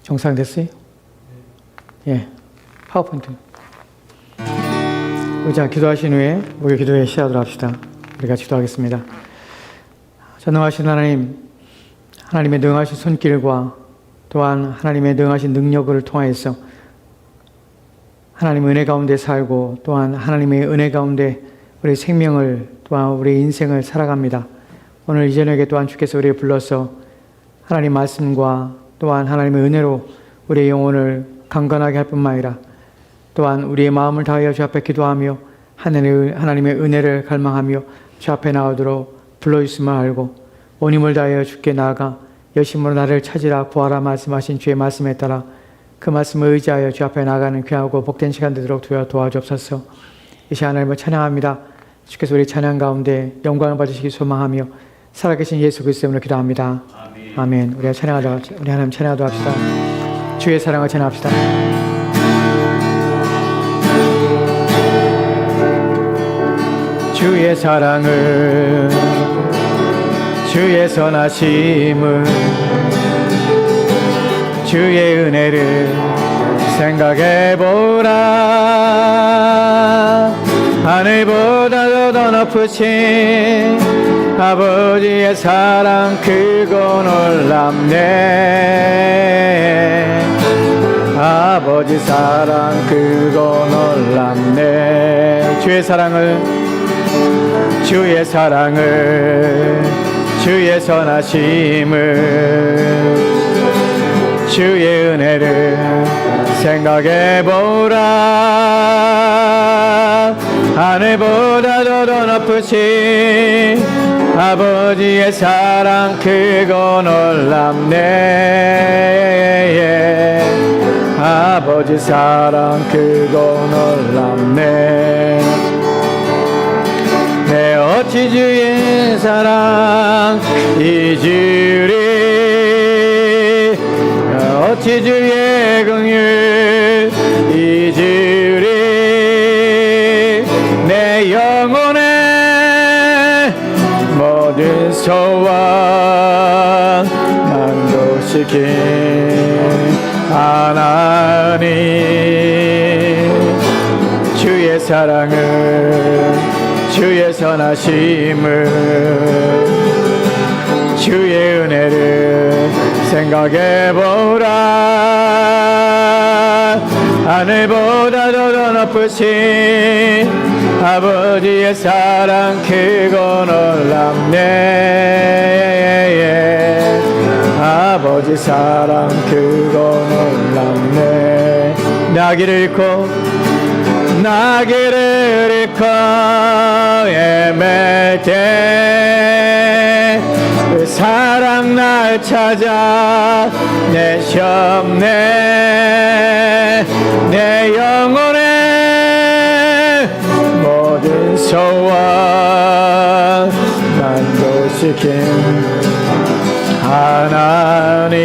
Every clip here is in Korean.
정상됐어요? 예, 파워포인트. 자, 기도하신 후에 우리 기도에 시작하도록 합시다. 우리 같이 기도하겠습니다. 전능하신 하나님, 하나님의 능하신 손길과 또한 하나님의 능하신 능력을 통하여서 하나님의 은혜 가운데 살고 또한 하나님의 은혜 가운데 우리 생명을 또한 우리 인생을 살아갑니다. 오늘 이 저녁에 또한 주께서 우리를 불러서 하나님 말씀과 또한 하나님의 은혜로 우리의 영혼을 강건하게 할 뿐만 아니라 또한 우리의 마음을 다하여 주 앞에 기도하며 하나님의 은혜를 갈망하며 주 앞에 나오도록 불러주심을 알고 온 힘을 다하여 주께 나아가 열심으로 나를 찾으라 구하라 말씀하신 주의 말씀에 따라 그 말씀을 의지하여 주 앞에 나가는 귀하고 복된 시간 되도록 도와주옵소서. 이 시간 하나님을 찬양합니다. 주께서 우리 찬양 가운데 영광을 받으시기 소망하며 살아계신 예수 그리스도로 기도합니다. 아멘. 우리 하나님 찬양하도록 합시다. 주의 사랑을 찬양합시다. 주의 사랑을 주의 선하심을 주의 은혜를 생각해보라. 하늘보다도 더 높으신 아버지의 사랑 크고 놀랍네. 아버지 사랑 크고 놀랍네. 주의 사랑을 주의 선하심을 주의 은혜를 생각해보라. 하늘보다도 더 높으신 아버지의 사랑 크고 놀랍네. 아버지 사랑 크고 놀랍네. 내 어찌 주의 사랑 잊으리. 어찌 주의 긍휼 잊으리. 내 영혼의 모든 소원 만족시킨 하나님. 주의 사랑을 주의 선하심을 주의 은혜를 생각해보라. 하늘보다도 더 높으신 아버지의 사랑 크고 놀랍네. 아버지 사랑 크고 놀랍네. 나귀를 잃고 헤맬 때 그 사랑 날 찾아 내셨네. 내 영혼의 모든 소원 만족시킨 하나님.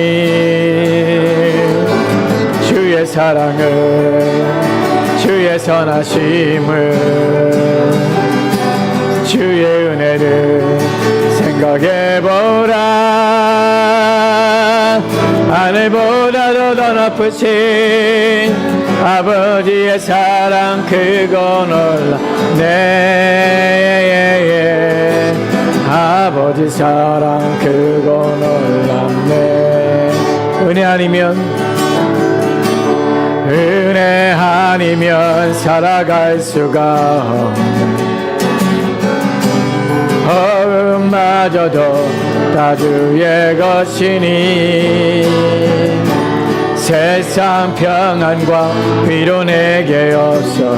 주의 사랑을 주의 선하심을 주의 은혜를 생각해보라. 하늘보다도 더 높으신 아버지의 사랑 크고 놀랍네. 아버지 사랑 크고 놀랍네. 은혜 아니면 살아갈 수가 없네. 마저도 다 주의 것이니 세상 평안과 위로 내게 없어.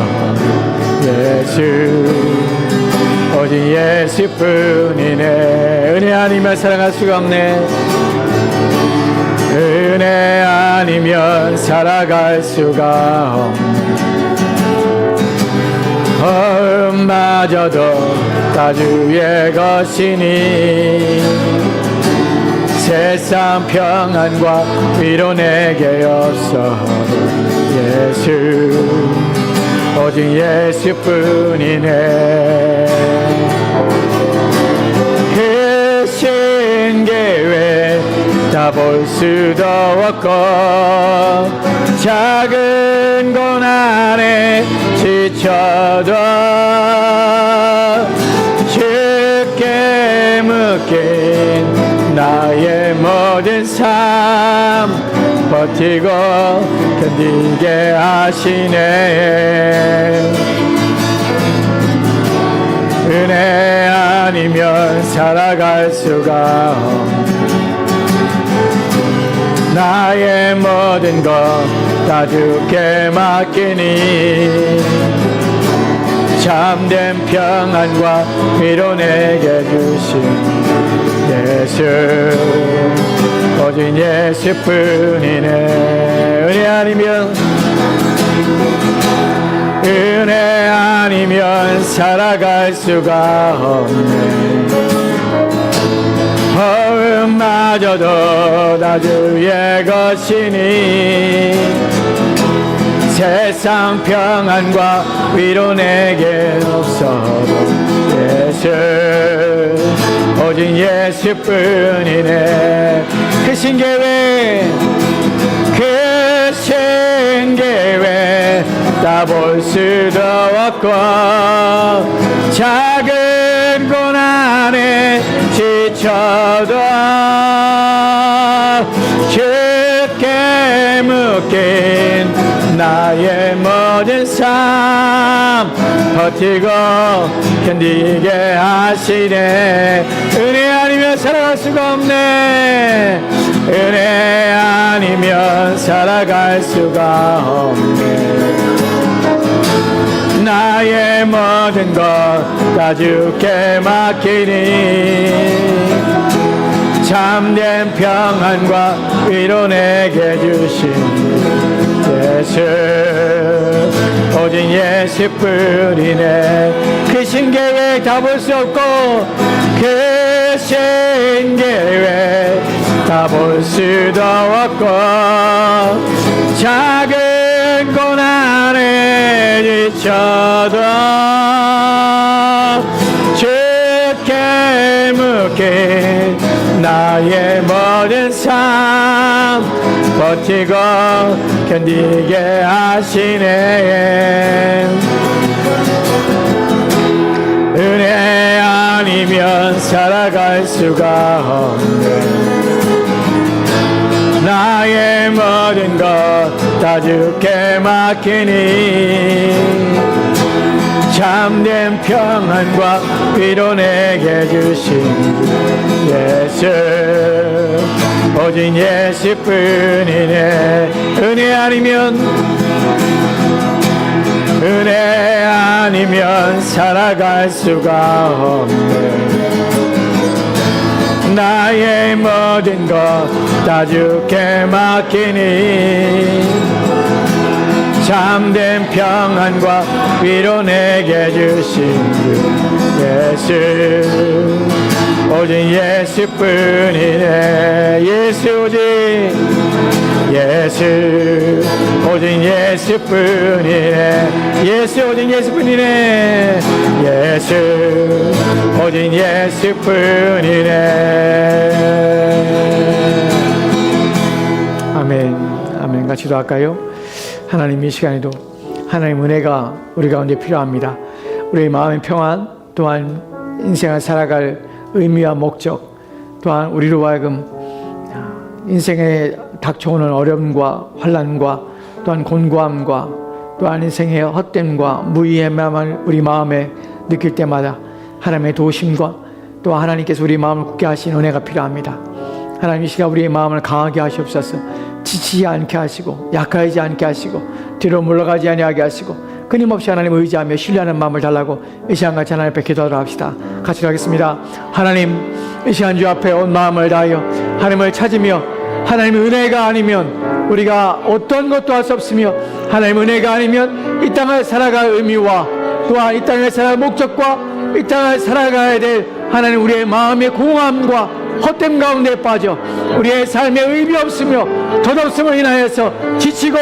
예수 오직 예수뿐이네. 은혜 아니면 살아갈 수가 없네. 은혜 아니면 살아갈 수가 없네. 마저도 다 주의 것이니 세상 평안과 위로 내게 없어. 예수 오직 예수뿐이네. 그 신계회 다 볼 수도 없고 작은 고난에 지쳐도 주께 묶인 나의 모든 삶 버티고 견디게 하시네. 은혜 아니면 살아갈 수가 없네. 나의 모든 것 다 주께 맡기니 참된 평안과 위로 내게 주신 예수 오직 예수뿐이네. 은혜 아니면 살아갈 수가 없네. 마저도 다 주의 것이니 세상 평안과 위로 내게 없어도 예수 오직 예수뿐이네. 그 신계획 다 볼 수도 없고 작은 고난에 지쳐도 주께 묶인 나의 모든 삶 버티고 견디게 하시네. 은혜 아니면 살아갈 수가 없네. 은혜 아니면 살아갈 수가 없네. 나의 모든 것 다 주께 맡기니 참된 평안과 위로 내게 주신 예수 오직 예수뿐이네. 그 신계획 다 볼 수 없고 그 신계획 다 볼 수도 없고 작은 고난에 지쳐도 주께 묶인 나의 모든 삶 버티고 견디게 하시네. 은혜 아니면 살아갈 수가 없네. 나의 모든 것 다 주께 맡기니 참된 평안과 위로 내게 주신 예수 오직 예수뿐이네. 은혜 아니면 살아갈 수가 없네. 나의 모든 것 다 주께 맡기니 참된 평안과 위로 내게 주신 예수 오직 예수뿐이네. 예수 오직 예수뿐이네. 예수 오직 예수뿐이네. 예수 오직 예수뿐이네. 아멘. 아멘. 같이 기도할까요? 하나님, 이 시간에도 하나님 은혜가 우리 가운데 필요합니다. 우리의 마음의 평안, 또한 인생을 살아갈 의미와 목적, 또한 우리로 하여금 인생에 닥쳐오는 어려움과 환난과 또한 곤고함과 또한 인생의 헛됨과 무의미함을 우리 마음에 느낄 때마다 하나님의 도우심과 또 하나님께서 우리 마음을 굳게 하신 은혜가 필요합니다. 하나님, 이 시간 우리의 마음을 강하게 하시옵소서. 지치지 않게 하시고 약하지 않게 하시고 뒤로 물러가지 아니하게 하시고 끊임없이 하나님을 의지하며 신뢰하는 마음을 달라고 이 시간같이 하나님 앞에 기도하도록 합시다. 같이 하겠습니다. 하나님, 이 시간 주 앞에 온 마음을 다하여 하나님을 찾으며 하나님의 은혜가 아니면 우리가 어떤 것도 할 수 없으며 하나님의 은혜가 아니면 이 땅을 살아갈 의미와 또한 이 땅을 살아갈 목적과 이 땅을 살아가야 될 하나님 우리의 마음의 공허함과 헛됨 가운데 빠져 우리의 삶에 의미 없으며 덧없음을 인하여서 지치고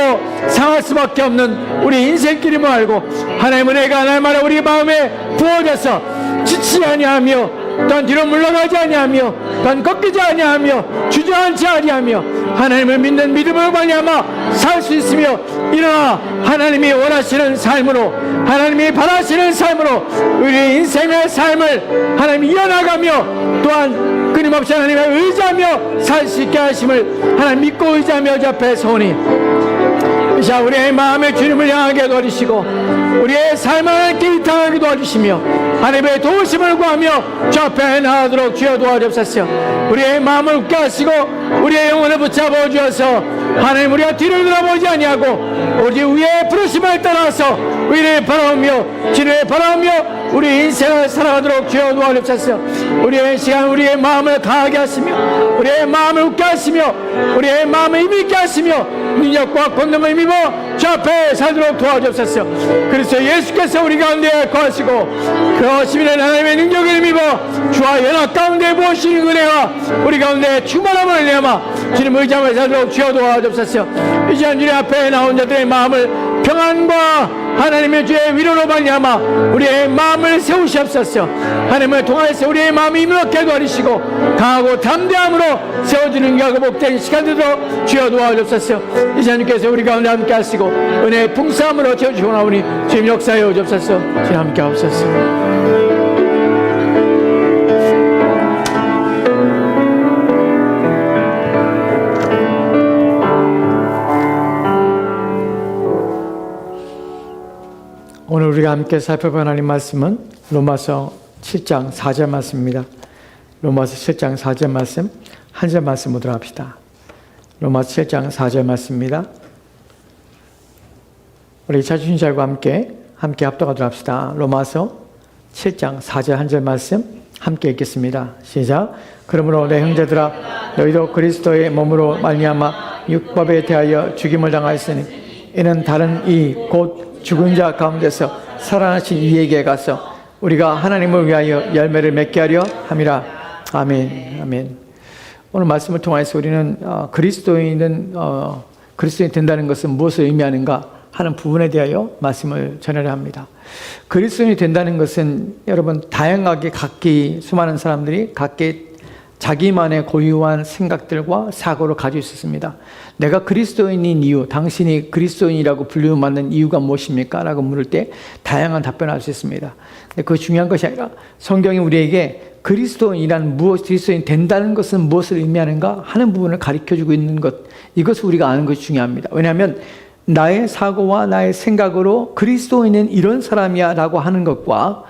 상할 수밖에 없는 우리 인생길임을 알고 하나님의 은혜가 날마다 우리 마음에 부어져서 지치지 아니하며 또한 뒤로 물러가지 아니하며 또한 꺾이지 아니하며 주저앉지 아니하며 하나님을 믿는 믿음으로 말미암아 살 수 있으며, 일어나 하나님이 원하시는 삶으로, 하나님이 바라시는 삶으로 우리의 인생의 삶을 하나님이 이어나가며, 또한 끊임없이 하나님을 의지하며 살 수 있게 하심을 하나님 믿고 의지하며 주 앞에 서오니, 자, 우리의 마음에 주님을 향하게 도와주시고 우리의 삶을 하나님께 이탈하게 도와주시며 하나님의 도우심을 구하며 주 앞에 나아가도록 주여 도와주옵소서. 우리의 마음을 웃게 하시고 우리의 영혼을 붙잡아 주어서 하나님, 우리가 뒤를 돌아보지 아니하고 오직 위의 부르심을 따라서 위를 바라보며 주를 바라보며 우리 인생을 살아가도록 주여 도와주옵소서. 우리의 시간, 우리의 마음을 강하게 하시며 우리의 마음을 웃게 하시며 우리의 마음을 힘있게 하시며 능력과 권능을 힘입어 주 앞에 살도록 도와주옵소서. 그래서 예수께서 우리 가운데 거하시고 그 시민의 하나님의 능력을 힘입어 주와 연합 가운데 모시는 은혜와 우리 가운데 충만함을 내마 주님 의지하며 살도록 주여 도와주옵소서. 이 시간 주님 앞에 나온 자들의 마음을 평안과 하나님의 주의 위로로 말미암아 우리의 마음을 세우시옵소서. 하나님을 통하여서 우리의 마음이 힘있게 도와주시고 강하고 담대함으로 세워주는 게 복된 시간들도 주여 도와주옵소서. 이 시간님께서 우리 가운데 함께 하시고 은혜의 풍성함으로 채워주시고 나오니 주님 역사에 오옵소서. 주님 함께 하옵소서. 오늘 우리가 함께 살펴볼 하나님 말씀은 로마서 7장 4절 말씀입니다. 로마서 7장 4절 말씀, 한 절 말씀 보도록 합시다. 로마서 7장 4절 말씀입니다. 우리 자주신 자들과 함께 합독하도록 합시다. 로마서 7장 4절 한 절 말씀 함께 읽겠습니다. 시작. 그러므로 내 형제들아, 너희도 그리스도의 몸으로 말미암아 율법에 대하여 죽임을 당하였으니 이는 다른 이 곧 죽은 자 가운데서 살아나신 이에게 가서 우리가 하나님을 위하여 열매를 맺게 하려 함이라. 아멘. 아멘. 오늘 말씀을 통해서 우리는 그리스도인이 된다는 것은 무엇을 의미하는가 하는 부분에 대하여 말씀을 전하려 합니다. 그리스도인이 된다는 것은 여러분 다양하게 각기 수많은 사람들이 각기 자기만의 고유한 생각들과 사고를 가지고 있었습니다. 내가 그리스도인인 이유, 당신이 그리스도인이라고 불리우는 이유가 무엇입니까? 라고 물을 때 다양한 답변을 할 수 있습니다. 근데 그 중요한 것이 아니라 성경이 우리에게 그리스도인이란 무엇, 그리스도인 된다는 것은 무엇을 의미하는가 하는 부분을 가르쳐주고 있는 것, 이것을 우리가 아는 것이 중요합니다. 왜냐하면 나의 사고와 나의 생각으로 그리스도인은 이런 사람이야 라고 하는 것과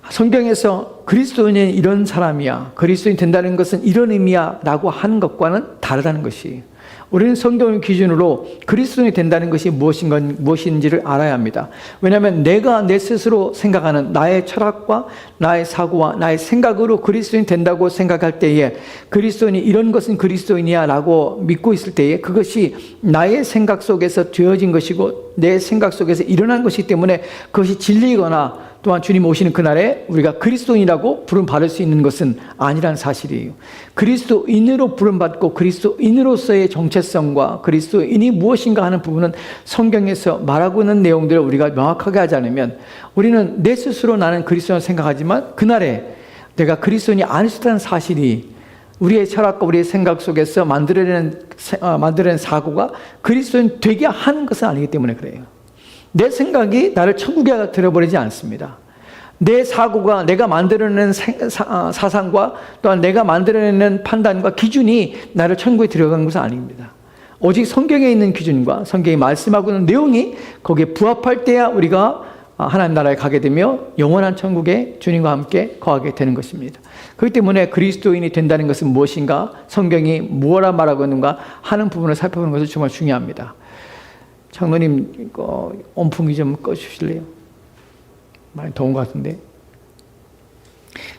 성경에서 그리스도인은 이런 사람이야, 그리스도인 된다는 것은 이런 의미야 라고 하는 것과는 다르다는 것이, 우리는 성경을 기준으로 그리스도인이 된다는 것이 무엇인지를 알아야 합니다. 왜냐하면 내가 내 스스로 생각하는 나의 철학과 나의 사고와 나의 생각으로 그리스도인이 된다고 생각할 때에 그리스도인이 이런 것은 그리스도인이야 라고 믿고 있을 때에 그것이 나의 생각 속에서 되어진 것이고 내 생각 속에서 일어난 것이기 때문에 그것이 진리이거나 또한 주님 오시는 그날에 우리가 그리스도인이라고 부름받을 수 있는 것은 아니라는 사실이에요. 그리스도인으로 부름받고 그리스도인으로서의 정체성과 그리스도인이 무엇인가 하는 부분은 성경에서 말하고 있는 내용들을 우리가 명확하게 하지 않으면 우리는 내 스스로 나는 그리스도인을 생각하지만 그날에 내가 그리스도인이 아닐 수 있다는 사실이 우리의 철학과 우리의 생각 속에서 만들어낸 사고가 그리스도인 되게 하는 것은 아니기 때문에 그래요. 내 생각이 나를 천국에 들어버리지 않습니다. 내 사고가 내가 만들어내는 사상과 또한 내가 만들어내는 판단과 기준이 나를 천국에 들어가는 것은 아닙니다. 오직 성경에 있는 기준과 성경이 말씀하고 있는 내용이 거기에 부합할 때야 우리가 하나님 나라에 가게 되며 영원한 천국에 주님과 함께 거하게 되는 것입니다. 그렇기 때문에 그리스도인이 된다는 것은 무엇인가, 성경이 무엇라 말하고 있는가 하는 부분을 살펴보는 것은 정말 중요합니다. 장로님, 온풍기 좀 꺼주실래요? 많이 더운 것 같은데.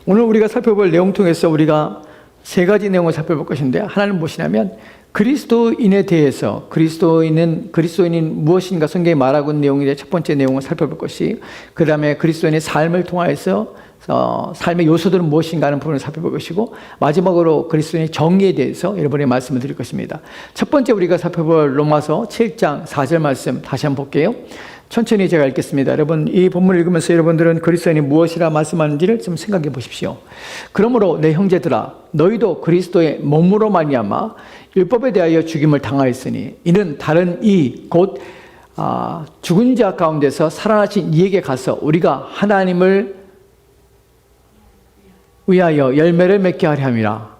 오늘 우리가 살펴볼 내용 통해서 우리가 세 가지 내용을 살펴볼 것인데, 하나는 무엇이냐면 그리스도인에 대해서 그리스도인은 무엇인가 성경이 말하고 있는 내용인데 첫 번째 내용을 살펴볼 것이, 그 다음에 그리스도인의 삶을 통하여서 삶의 요소들은 무엇인가 하는 부분을 살펴볼 것이고, 마지막으로 그리스도인의 정의에 대해서 여러분의 말씀을 드릴 것입니다. 첫 번째 우리가 살펴볼 로마서 7장 4절 말씀 다시 한번 볼게요. 천천히 제가 읽겠습니다. 여러분, 이 본문을 읽으면서 여러분들은 그리스도인이 무엇이라 말씀하는지를 좀 생각해 보십시오. 그러므로 내 형제들아, 너희도 그리스도의 몸으로 말미암아 율법에 대하여 죽임을 당하였으니 이는 다른 이 곧 죽은 자 가운데서 살아나신 이에게 가서 우리가 하나님을 위하여 열매를 맺게 하려 함이라.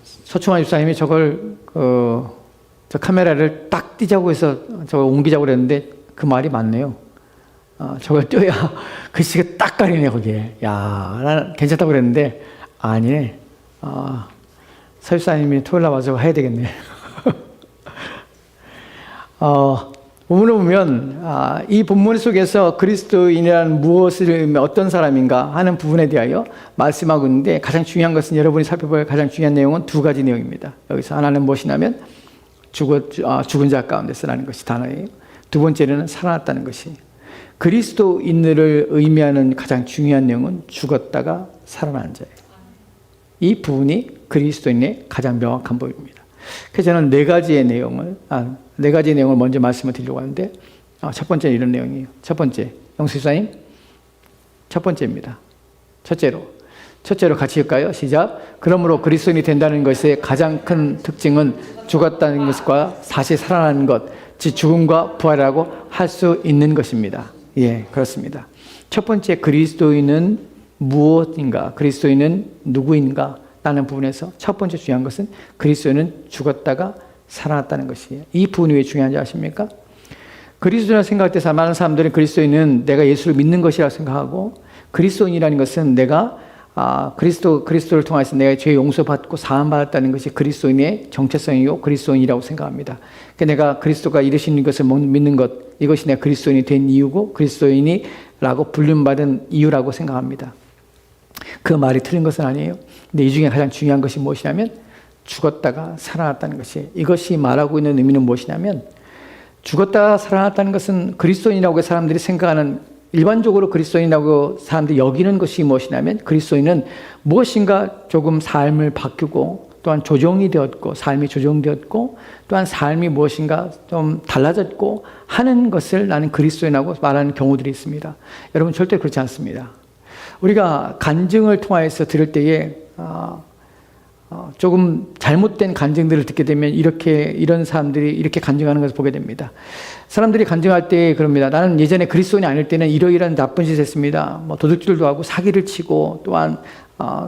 서충환 집사님이 저걸 저 카메라를 딱 띄자고 해서 저걸 옮기자고 그랬는데 그 말이 맞네요. 저걸 띄어야 글씨가 딱 가리네 거기에. 야, 나는 괜찮다고 그랬는데 아니네. 서 집사님이 토요일 날 와서 해야 되겠네. 본문을 보면 이 본문 속에서 그리스도인이란 무엇을 어떤 사람인가 하는 부분에 대하여 말씀하고 있는데 가장 중요한 것은 여러분이 살펴볼 가장 중요한 내용은 두 가지 내용입니다. 여기서 하나는 무엇이냐면 죽은 자 가운데서라는 것이 단어예요. 두 번째는 살아났다는 것이. 그리스도인을 의미하는 가장 중요한 내용은 죽었다가 살아난 자예요. 이 부분이 그리스도인의 가장 명확한 부분입니다. 그래서 저는 네 가지의 내용을 먼저 말씀을 드리려고 하는데 첫 번째는 이런 내용이에요. 첫 번째, 영수사님 첫 번째입니다. 첫째로 같이 읽을까요? 시작. 그러므로 그리스도인이 된다는 것의 가장 큰 특징은 죽었다는 것과 다시 살아나는 것, 즉 죽음과 부활이라고 할 수 있는 것입니다. 예, 그렇습니다. 첫 번째, 그리스도인은 무엇인가? 그리스도인은 누구인가? 라는 부분에서 첫 번째 중요한 것은 그리스도인은 죽었다가 살아났다는 것이에요. 이 부분이 왜 중요한지 아십니까? 그리스도인이라고 생각할 때 많은 사람들은 그리스도인은 내가 예수를 믿는 것이라고 생각하고 그리스도인이라는 것은 내가 그리스도를 통해서 내가 죄 용서받고 사함받았다는 것이 그리스도인의 정체성이고 그리스도인이라고 생각합니다. 그러니까 내가 그리스도가 이루신 것을 믿는 것, 이것이 내가 그리스도인이 된 이유고 그리스도인이라고 불림받은 이유라고 생각합니다. 그 말이 틀린 것은 아니에요. 근데 이 중에 가장 중요한 것이 무엇이냐면 죽었다가 살아났다는 것이, 이것이 말하고 있는 의미는 무엇이냐면 죽었다가 살아났다는 것은 그리스도인이라고 사람들이 생각하는, 일반적으로 그리스도인이라고 사람들이 여기는 것이 무엇이냐면 그리스도인은 무엇인가 조금 삶을 바꾸고 또한 조정이 되었고 삶이 조정되었고 또한 삶이 무엇인가 좀 달라졌고 하는 것을 나는 그리스도인이라고 말하는 경우들이 있습니다. 여러분 절대 그렇지 않습니다. 우리가 간증을 통해서 들을 때에 조금 잘못된 간증들을 듣게 되면 이런 사람들이 이렇게 간증하는 것을 보게 됩니다. 사람들이 간증할 때 그럽니다. 나는 예전에 그리스도인이 아닐 때는 이러이러한 나쁜 짓을 했습니다. 도둑질도 하고 사기를 치고 또한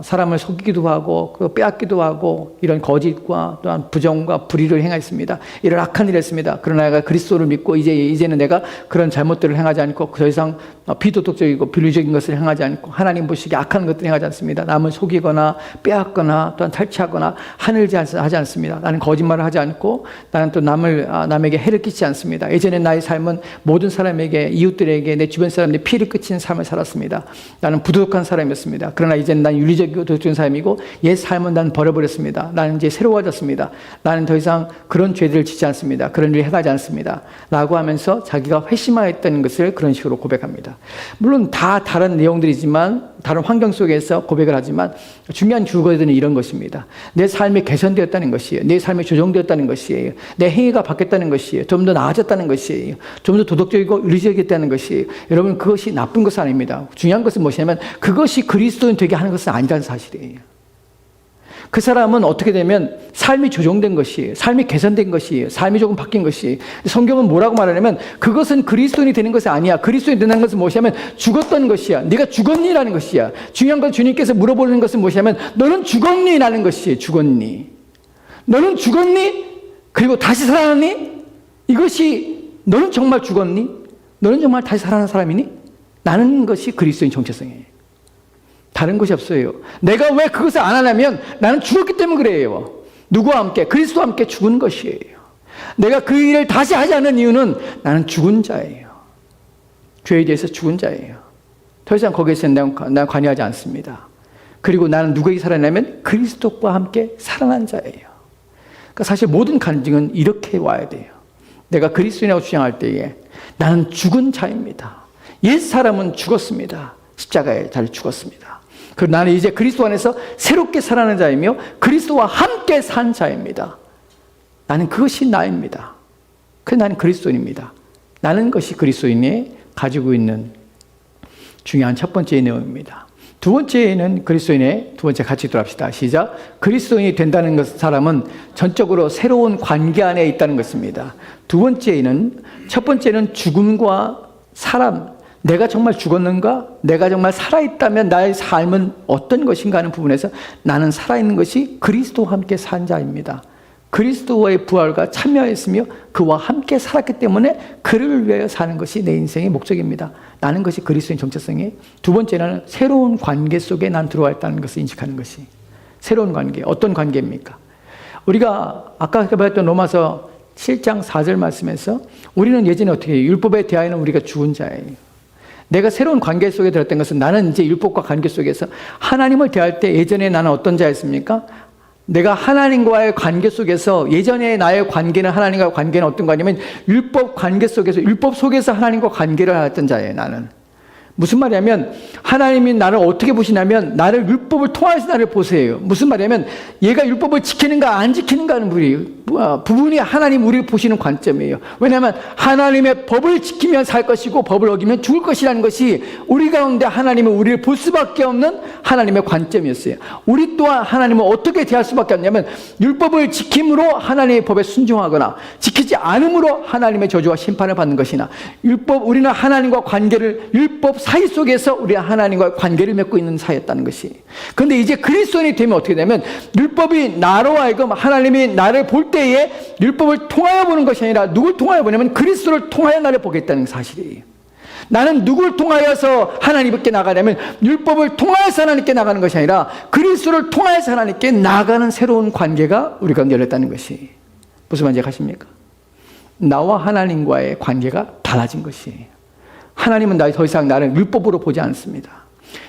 사람을 속이기도 하고 빼앗기도 하고 이런 거짓과 또한 부정과 불의를 행했습니다. 이런 악한 일을 했습니다. 그러나 내가 그리스도를 믿고 이제는 내가 그런 잘못들을 행하지 않고 더 이상 비도덕적이고 비律적인 것을 행하지 않고 하나님 보시기에 악한 것들을 행하지 않습니다. 남을 속이거나 빼앗거나 또한 탈취하거나 하늘지 하지 않습니다. 나는 거짓말을 하지 않고 나는 또 남에게 해를 끼치지 않습니다. 예전에 나의 삶은 모든 사람에게, 이웃들에게, 내 주변 사람들이 피를 끼치는 삶을 살았습니다. 나는 부도덕한 사람이었습니다. 그러나 이제는 난 윤리적이고 도덕적인 삶이고 옛 삶은 난 버려버렸습니다. 나는 이제 새로워졌습니다. 나는 더 이상 그런 죄들을 짓지 않습니다. 그런 일을 행하지 않습니다. 라고 하면서 자기가 회심하였다는 것을 그런 식으로 고백합니다. 물론 다 다른 내용들이지만 다른 환경 속에서 고백을 하지만 중요한 주거들은 이런 것입니다. 내 삶이 개선되었다는 것이에요. 내 삶이 조정되었다는 것이에요. 내 행위가 바뀌었다는 것이에요. 좀 더 나아졌다는 것이에요. 좀 더 도덕적이고 윤리적이었다는 것이에요. 여러분 그것이 나쁜 것은 아닙니다. 중요한 것은 무엇이냐면 그것이 그리스도인 되게 하는 것은 아니라는 사실이에요. 그 사람은 어떻게 되면 삶이 조정된 것이에요. 삶이 개선된 것이에요. 삶이 조금 바뀐 것이에요. 성경은 뭐라고 말하냐면 그것은 그리스도인이 되는 것이 아니야. 그리스도인이 되는 것은 무엇이냐면 죽었던 것이야. 네가 죽었니라는 것이야. 중요한 건 주님께서 물어보는 것은 무엇이냐면 너는 죽었니? 라는 것이에요. 죽었니? 너는 죽었니? 그리고 다시 살아났니? 이것이 너는 정말 죽었니? 너는 정말 다시 살아난 사람이니? 라는 것이 그리스도인 정체성이에요. 다른 것이 없어요. 내가 왜 그것을 안 하냐면 나는 죽었기 때문에 그래요. 누구와 함께? 그리스도와 함께 죽은 것이에요. 내가 그 일을 다시 하지 않는 이유는 나는 죽은 자예요. 죄에 대해서 죽은 자예요. 더 이상 거기에서 난 관여하지 않습니다. 그리고 나는 누구에게 살아나면 그리스도와 함께 살아난 자예요. 그러니까 사실 모든 간증은 이렇게 와야 돼요. 내가 그리스도인이라고 주장할 때에 나는 죽은 자입니다. 옛 사람은 죽었습니다. 십자가에 잘 죽었습니다. 그리고 나는 이제 그리스도 안에서 새롭게 살아나는 자이며 그리스도와 함께 산 자입니다. 나는 그것이 나입니다. 그래서 나는 그리스도인입니다. 나는 것이 그리스도인이 가지고 있는 중요한 첫 번째 내용입니다. 두 번째는 그리스도인의 두 번째 같이 돌아갑시다. 시작. 그리스도인이 된다는 것, 사람은 전적으로 새로운 관계 안에 있다는 것입니다. 두 번째는, 첫 번째는 죽음과 사람, 내가 정말 죽었는가? 내가 정말 살아있다면 나의 삶은 어떤 것인가 하는 부분에서 나는 살아있는 것이 그리스도와 함께 산 자입니다. 그리스도와의 부활과 참여했으며 그와 함께 살았기 때문에 그를 위하여 사는 것이 내 인생의 목적입니다. 나는 것이 그리스도인 정체성이. 두 번째는 새로운 관계 속에 난 들어와 있다는 것을 인식하는 것이. 새로운 관계, 어떤 관계입니까? 우리가 아까 배웠던 로마서 7장 4절 말씀에서 우리는 예전에 어떻게 해요? 율법에 대하여는 우리가 죽은 자예요. 내가 새로운 관계 속에 들었던 것은 나는 이제 율법과 관계 속에서 하나님을 대할 때 예전에 나는 어떤 자였습니까? 내가 하나님과의 관계 속에서 예전에 나의 관계는 하나님과의 관계는 어떤 거냐면 율법 관계 속에서 율법 속에서 하나님과 관계를 하였던 자예요. 나는 무슨 말이냐면 하나님이 나를 어떻게 보시냐면 나를 율법을 통해서 나를 보세요. 무슨 말이냐면 얘가 율법을 지키는가 안 지키는가 하는 부분이 하나님 우리를 보시는 관점이에요. 왜냐하면 하나님의 법을 지키면 살 것이고 법을 어기면 죽을 것이라는 것이 우리 가운데 하나님은 우리를 볼 수밖에 없는 하나님의 관점이었어요. 우리 또한 하나님을 어떻게 대할 수밖에 없냐면 율법을 지킴으로 하나님의 법에 순종하거나 지키지 않음으로 하나님의 저주와 심판을 받는 것이나 우리는 하나님과 관계를 율법 사이 속에서 우리 하나님과 관계를 맺고 있는 사이였다는 것이. 그런데 이제 그리스도인이 되면 어떻게 되냐면 율법이 나로 하여금 하나님이 나를 볼 때에 율법을 통하여 보는 것이 아니라 누굴 통하여 보냐면 그리스도를 통하여 나를 보겠다는 사실이에요. 나는 누굴 통하여서 하나님께 나가냐면 율법을 통하여서 하나님께 나가는 것이 아니라 그리스도를 통하여서 하나님께 나가는 새로운 관계가 우리 가운데 열렸다는 것이. 무슨 말인지 아십니까? 나와 하나님과의 관계가 달라진 것이에요. 하나님은 더 이상 나를 율법으로 보지 않습니다.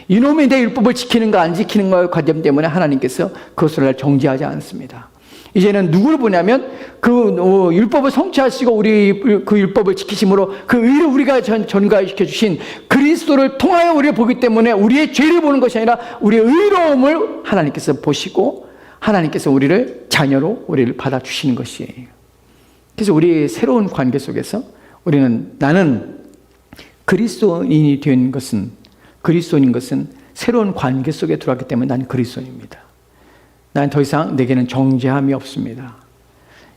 이놈이 내 율법을 지키는가 안 지키는가의 관점 때문에 하나님께서 그것을 날 정죄하지 않습니다. 이제는 누구를 보냐면 그 율법을 성취하시고 우리 그 율법을 지키심으로 그 의를 우리가 전가시켜 주신 그리스도를 통하여 우리를 보기 때문에 우리의 죄를 보는 것이 아니라 우리의 의로움을 하나님께서 보시고 하나님께서 우리를 자녀로 우리를 받아주시는 것이에요. 그래서 우리의 새로운 관계 속에서 나는 그리스도인이 된 것은, 그리스도인인 것은 새로운 관계 속에 들어왔기 때문에 난 그리스도인입니다. 난 더 이상 내게는 정죄함이 없습니다.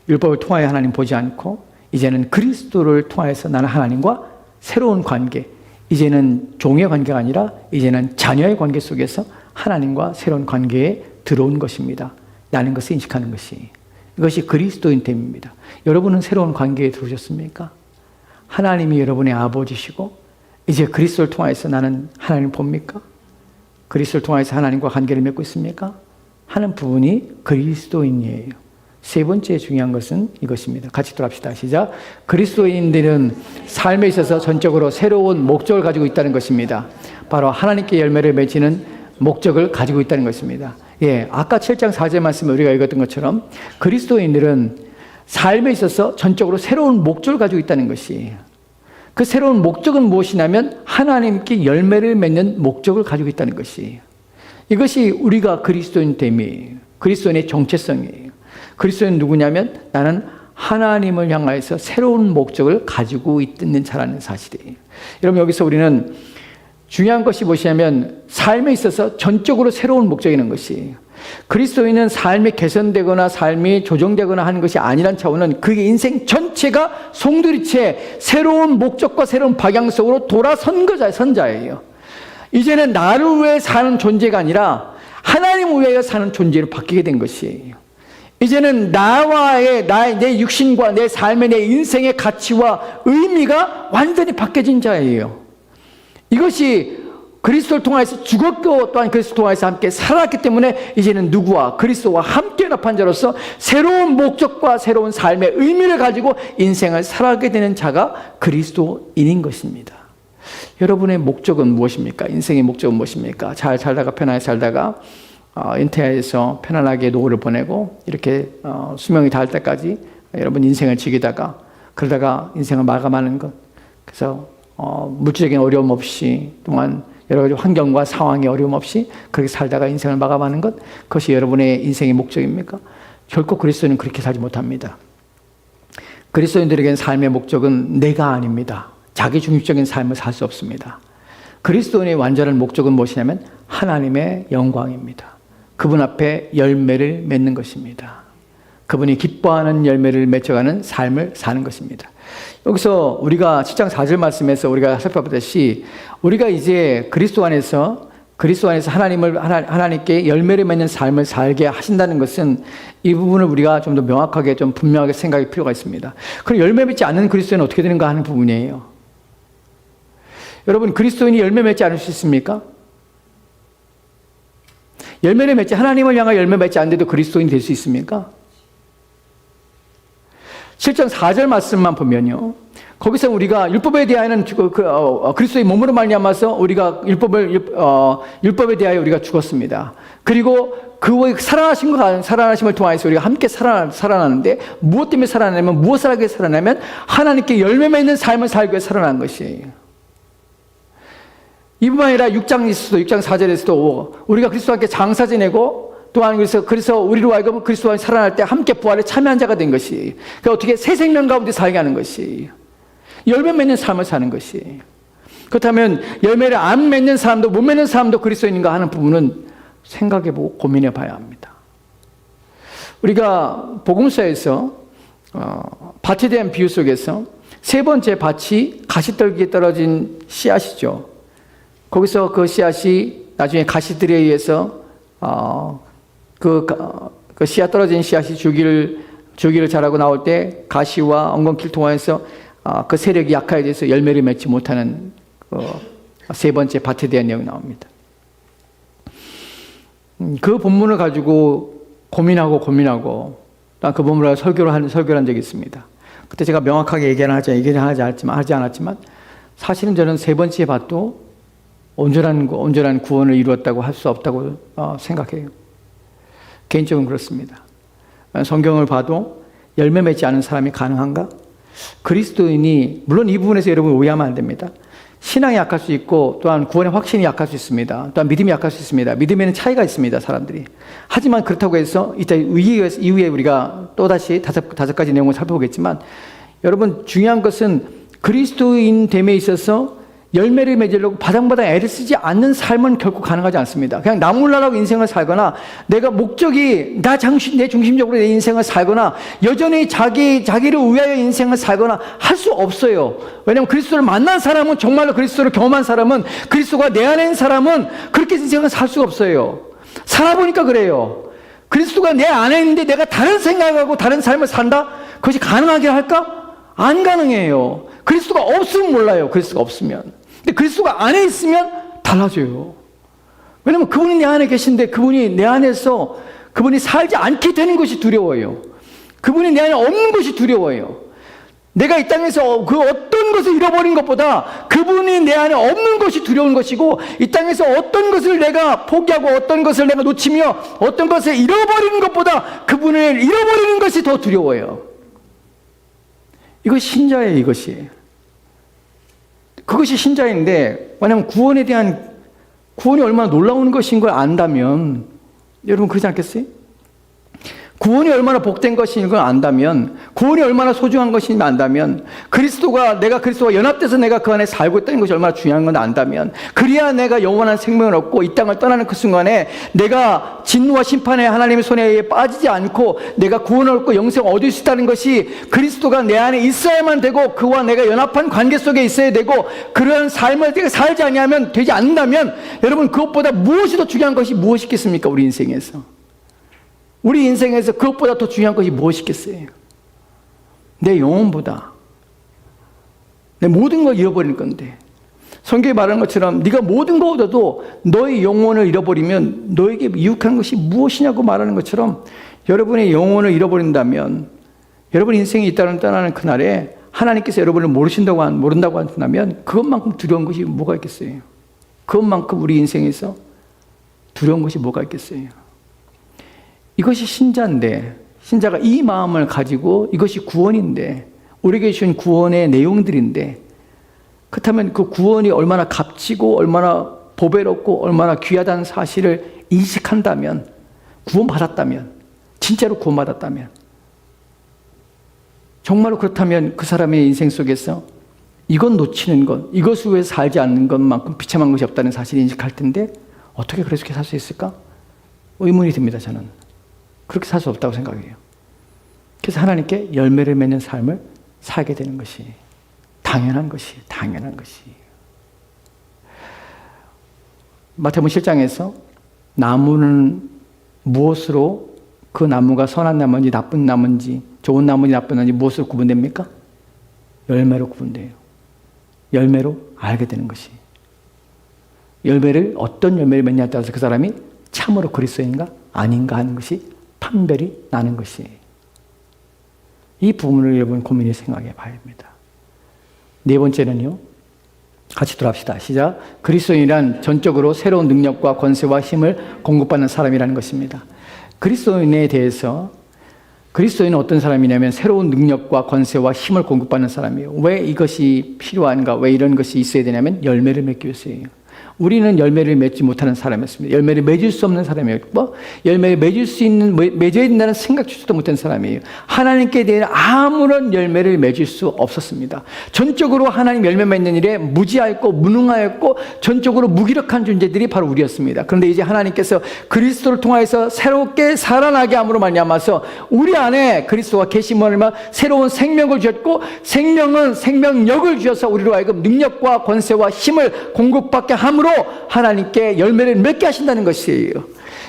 율법을 통하여 하나님 보지 않고 이제는 그리스도를 통하여서 나는 하나님과 새로운 관계, 이제는 종의 관계가 아니라 이제는 자녀의 관계 속에서 하나님과 새로운 관계에 들어온 것입니다. 라는 것을 인식하는 것이. 이것이 그리스도인됨입니다. 여러분은 새로운 관계에 들어오셨습니까? 하나님이 여러분의 아버지시고 이제 그리스도를 통해서 나는 하나님을 봅니까? 그리스도를 통해서 하나님과 관계를 맺고 있습니까? 하는 부분이 그리스도인이에요. 세 번째 중요한 것은 이것입니다. 같이 돌아갑시다. 시작. 그리스도인들은 삶에 있어서 전적으로 새로운 목적을 가지고 있다는 것입니다. 바로 하나님께 열매를 맺는 목적을 가지고 있다는 것입니다. 예, 아까 7장 4절 말씀을 우리가 읽었던 것처럼 그리스도인들은 삶에 있어서 전적으로 새로운 목적을 가지고 있다는 것이에요. 그 새로운 목적은 무엇이냐면 하나님께 열매를 맺는 목적을 가지고 있다는 것이에요. 이것이 우리가 그리스도인됨이에요. 그리스도인의 정체성이에요. 그리스도인은 누구냐면 나는 하나님을 향하여서 새로운 목적을 가지고 있는 자라는 사실이에요. 여러분 여기서 우리는 중요한 것이 무엇이냐면 삶에 있어서 전적으로 새로운 목적이 있는 것이에요. 그리스도인은 삶이 개선되거나 삶이 조정되거나 하는 것이 아니란 차원은 그의 인생 전체가 송두리째 새로운 목적과 새로운 방향 속으로 돌아선 자예요. 이제는 나를 위해 사는 존재가 아니라 하나님을 위해 사는 존재로 바뀌게 된 것이에요. 이제는 내 육신과 내 삶의 내 인생의 가치와 의미가 완전히 바뀌어진 자예요. 이것이 그리스도를 통해서 죽었고 또한 그리스도를 통해서 함께 살았기 때문에 이제는 누구와 그리스도와 함께 연합한 자로서 새로운 목적과 새로운 삶의 의미를 가지고 인생을 살아가게 되는 자가 그리스도인인 것입니다. 여러분의 목적은 무엇입니까? 인생의 목적은 무엇입니까? 잘 살다가 편하게 살다가 은퇴해서 편안하게 노후를 보내고 이렇게 수명이 닿을 때까지 여러분 인생을 즐기다가 그러다가 인생을 마감하는 것. 그래서 물질적인 어려움 없이 또한 여러 가지 환경과 상황의 어려움 없이 그렇게 살다가 인생을 마감하는 것, 그것이 여러분의 인생의 목적입니까? 결코 그리스도는 그렇게 살지 못합니다. 그리스도인들에게는 삶의 목적은 내가 아닙니다. 자기중심적인 삶을 살 수 없습니다. 그리스도인의 완전한 목적은 무엇이냐면 하나님의 영광입니다. 그분 앞에 열매를 맺는 것입니다. 그분이 기뻐하는 열매를 맺어가는 삶을 사는 것입니다. 여기서 우리가 7장 4절 말씀에서 우리가 살펴보듯이 우리가 이제 그리스도 안에서 하나님께 열매를 맺는 삶을 살게 하신다는 것은 이 부분을 우리가 좀 더 명확하게 좀 분명하게 생각할 필요가 있습니다. 그럼 열매 맺지 않는 그리스도인은 어떻게 되는가 하는 부분이에요. 여러분, 그리스도인이 열매 맺지 않을 수 있습니까? 열매를 맺지, 하나님을 향하여 열매 맺지 않는데도 그리스도인이 될 수 있습니까? 7장 4절 말씀만 보면요, 거기서 우리가 율법에 대하여는 그리스도의 몸으로 말미암아서 우리가 율법에 대하여 우리가 죽었습니다. 그리고 그의 살아나심을 통해서 우리가 함께 살아나는데, 무엇 때문에 살아나냐면, 무엇을 하기 위해 살아나면 하나님께 열매 맺는 삶을 살기 위해 살아난 것이에요. 이뿐만 아니라 6장 4절에서도 우리가 그리스도와 함께 장사 지내고, 또한 그래서 우리로 하여금 그리스도와 살아날 때 함께 부활에 참여한 자가 된 것이, 그러니까 어떻게 새 생명 가운데 살게 하는 것이, 열매 맺는 삶을 사는 것이. 그렇다면 열매를 안 맺는 사람도 못 맺는 사람도 그리스도인인가 하는 부분은 생각해보고 고민해봐야 합니다. 우리가 복음서에서 밭에 대한 비유 속에서 세 번째 밭이 가시떨기에 떨어진 씨앗이죠. 거기서 그 씨앗이 나중에 가시들에 의해서 그 씨앗 떨어진 씨앗이 줄기를 자라고 나올 때 가시와 엉겅퀴를 통해서 그 세력이 약화돼서 열매를 맺지 못하는 세 번째 밭에 대한 내용이 나옵니다. 그 본문을 가지고 고민하고 그 본문을 설교를 한 적이 있습니다. 그때 제가 명확하게 얘기는 하지 않았지만 사실은 저는 세 번째 밭도 온전한 구원을 이루었다고 할 수 없다고 생각해요. 개인적으로 그렇습니다. 성경을 봐도 열매 맺지 않은 사람이 가능한가? 그리스도인이, 물론 이 부분에서 여러분 오해하면 안 됩니다. 신앙이 약할 수 있고, 또한 구원의 확신이 약할 수 있습니다. 또한 믿음이 약할 수 있습니다. 믿음에는 차이가 있습니다, 사람들이. 하지만 그렇다고 해서 이따 이후에 우리가 또다시 다섯 가지 내용을 살펴보겠지만, 여러분 중요한 것은 그리스도인 됨에 있어서 열매를 맺으려고 바당바당 애를 쓰지 않는 삶은 결코 가능하지 않습니다. 그냥 나몰라라고 인생을 살거나, 내가 목적이 내 중심적으로 내 인생을 살거나, 여전히 자기를 위하여 인생을 살거나 할 수 없어요. 왜냐하면 그리스도를 만난 사람은, 정말로 그리스도를 경험한 사람은, 그리스도가 내 안에 있는 사람은 그렇게 인생을 살 수가 없어요. 살아보니까 그래요. 그리스도가 내 안에 있는데 내가 다른 생각하고 다른 삶을 산다? 그것이 가능하게 할까? 안 가능해요. 그리스도가 없으면 몰라요. 그리스도가 없으면. 근데 그리스도가 안에 있으면 달라져요. 왜냐하면 그분이 내 안에 계신데, 그분이 내 안에서 그분이 살지 않게 되는 것이 두려워요. 그분이 내 안에 없는 것이 두려워요. 내가 이 땅에서 그 어떤 것을 잃어버린 것보다 그분이 내 안에 없는 것이 두려운 것이고, 이 땅에서 어떤 것을 내가 포기하고 어떤 것을 내가 놓치며 어떤 것을 잃어버리는 것보다 그분을 잃어버리는 것이 더 두려워요. 이것이 신자예요. 그것이 신자인데, 왜냐하면 구원이 얼마나 놀라운 것인 걸 안다면, 여러분 그러지 않겠어요? 구원이 얼마나 복된 것인 걸 안다면, 구원이 얼마나 소중한 것인지 안다면, 내가 그리스도와 연합돼서 내가 그 안에 살고 있다는 것이 얼마나 중요한 건 안다면, 그래야 내가 영원한 생명을 얻고 이 땅을 떠나는 그 순간에 내가 진노와 심판의 하나님의 손에 빠지지 않고 내가 구원을 얻고 영생을 얻을 수 있다는 것이, 그리스도가 내 안에 있어야만 되고 그와 내가 연합한 관계 속에 있어야 되고, 그런 삶을 내가 살지 아니하면 되지 않는다면, 여러분 그것보다 무엇이 더 중요한 것이 무엇이 있겠습니까? 우리 인생에서 그것보다 더 중요한 것이 무엇이 있겠어요? 내 영혼보다 내 모든 걸 잃어버릴 건데, 성경이 말하는 것처럼 네가 모든 거 얻어도 너의 영혼을 잃어버리면 너에게 유익한 것이 무엇이냐고 말하는 것처럼, 여러분의 영혼을 잃어버린다면, 여러분 인생이 있다는 떠나는 그날에 하나님께서 여러분을 모른다고 한다면, 그것만큼 두려운 것이 뭐가 있겠어요? 그것만큼 우리 인생에서 두려운 것이 뭐가 있겠어요? 이것이 신자인데, 신자가 이 마음을 가지고, 이것이 구원인데, 우리에게 주신 구원의 내용들인데, 그렇다면 그 구원이 얼마나 값지고 얼마나 보배롭고 얼마나 귀하다는 사실을 인식한다면, 구원받았다면, 진짜로 구원받았다면, 정말로 그렇다면 그 사람의 인생 속에서 이건 놓치는 것, 이것을 위해 살지 않는 것만큼 비참한 것이 없다는 사실을 인식할 텐데 어떻게 그렇게 살 수 있을까? 의문이 듭니다. 저는 그렇게 살 수 없다고 생각해요. 그래서 하나님께 열매를 맺는 삶을 살게 되는 것이 당연한 것이. 마태복음 7장에서 나무는 무엇으로 그 나무가 선한 나무인지 나쁜 나무인지 좋은 나무인지 나쁜 나무인지 무엇으로 구분됩니까? 열매로 구분돼요. 열매로 알게 되는 것이. 열매를 어떤 열매를 맺냐에 따라서 그 사람이 참으로 그리스도인가 아닌가 하는 것이 판별이 나는 것이. 이 부분을 여러분 고민해 생각해 봐야 합니다. 네 번째는요. 같이 돌아갑시다. 시작. 그리스도인이란 전적으로 새로운 능력과 권세와 힘을 공급받는 사람이라는 것입니다. 그리스도인에 대해서 그리스도인은 어떤 사람이냐면 새로운 능력과 권세와 힘을 공급받는 사람이에요. 왜 이것이 필요한가? 왜 이런 것이 있어야 되냐면 열매를 맺기 위해서예요. 우리는 열매를 맺지 못하는 사람이었습니다. 열매를 맺을 수 없는 사람이었고 열매를 맺을 수 있는, 맺어야 된다는 생각조차도 못한 사람이에요. 하나님께 대해 아무런 열매를 맺을 수 없었습니다. 전적으로 하나님 열매 맺는 일에 무지하였고 무능하였고 전적으로 무기력한 존재들이 바로 우리였습니다. 그런데 이제 하나님께서 그리스도를 통하여서 새롭게 살아나게 함으로 말미암아서 우리 안에 그리스도가 계심으로 새로운 생명을 주셨고 생명은 생명력을 주셔서 우리로 하여금 능력과 권세와 힘을 공급받게 함으로 하나님께 열매를 맺게 하신다는 것이에요.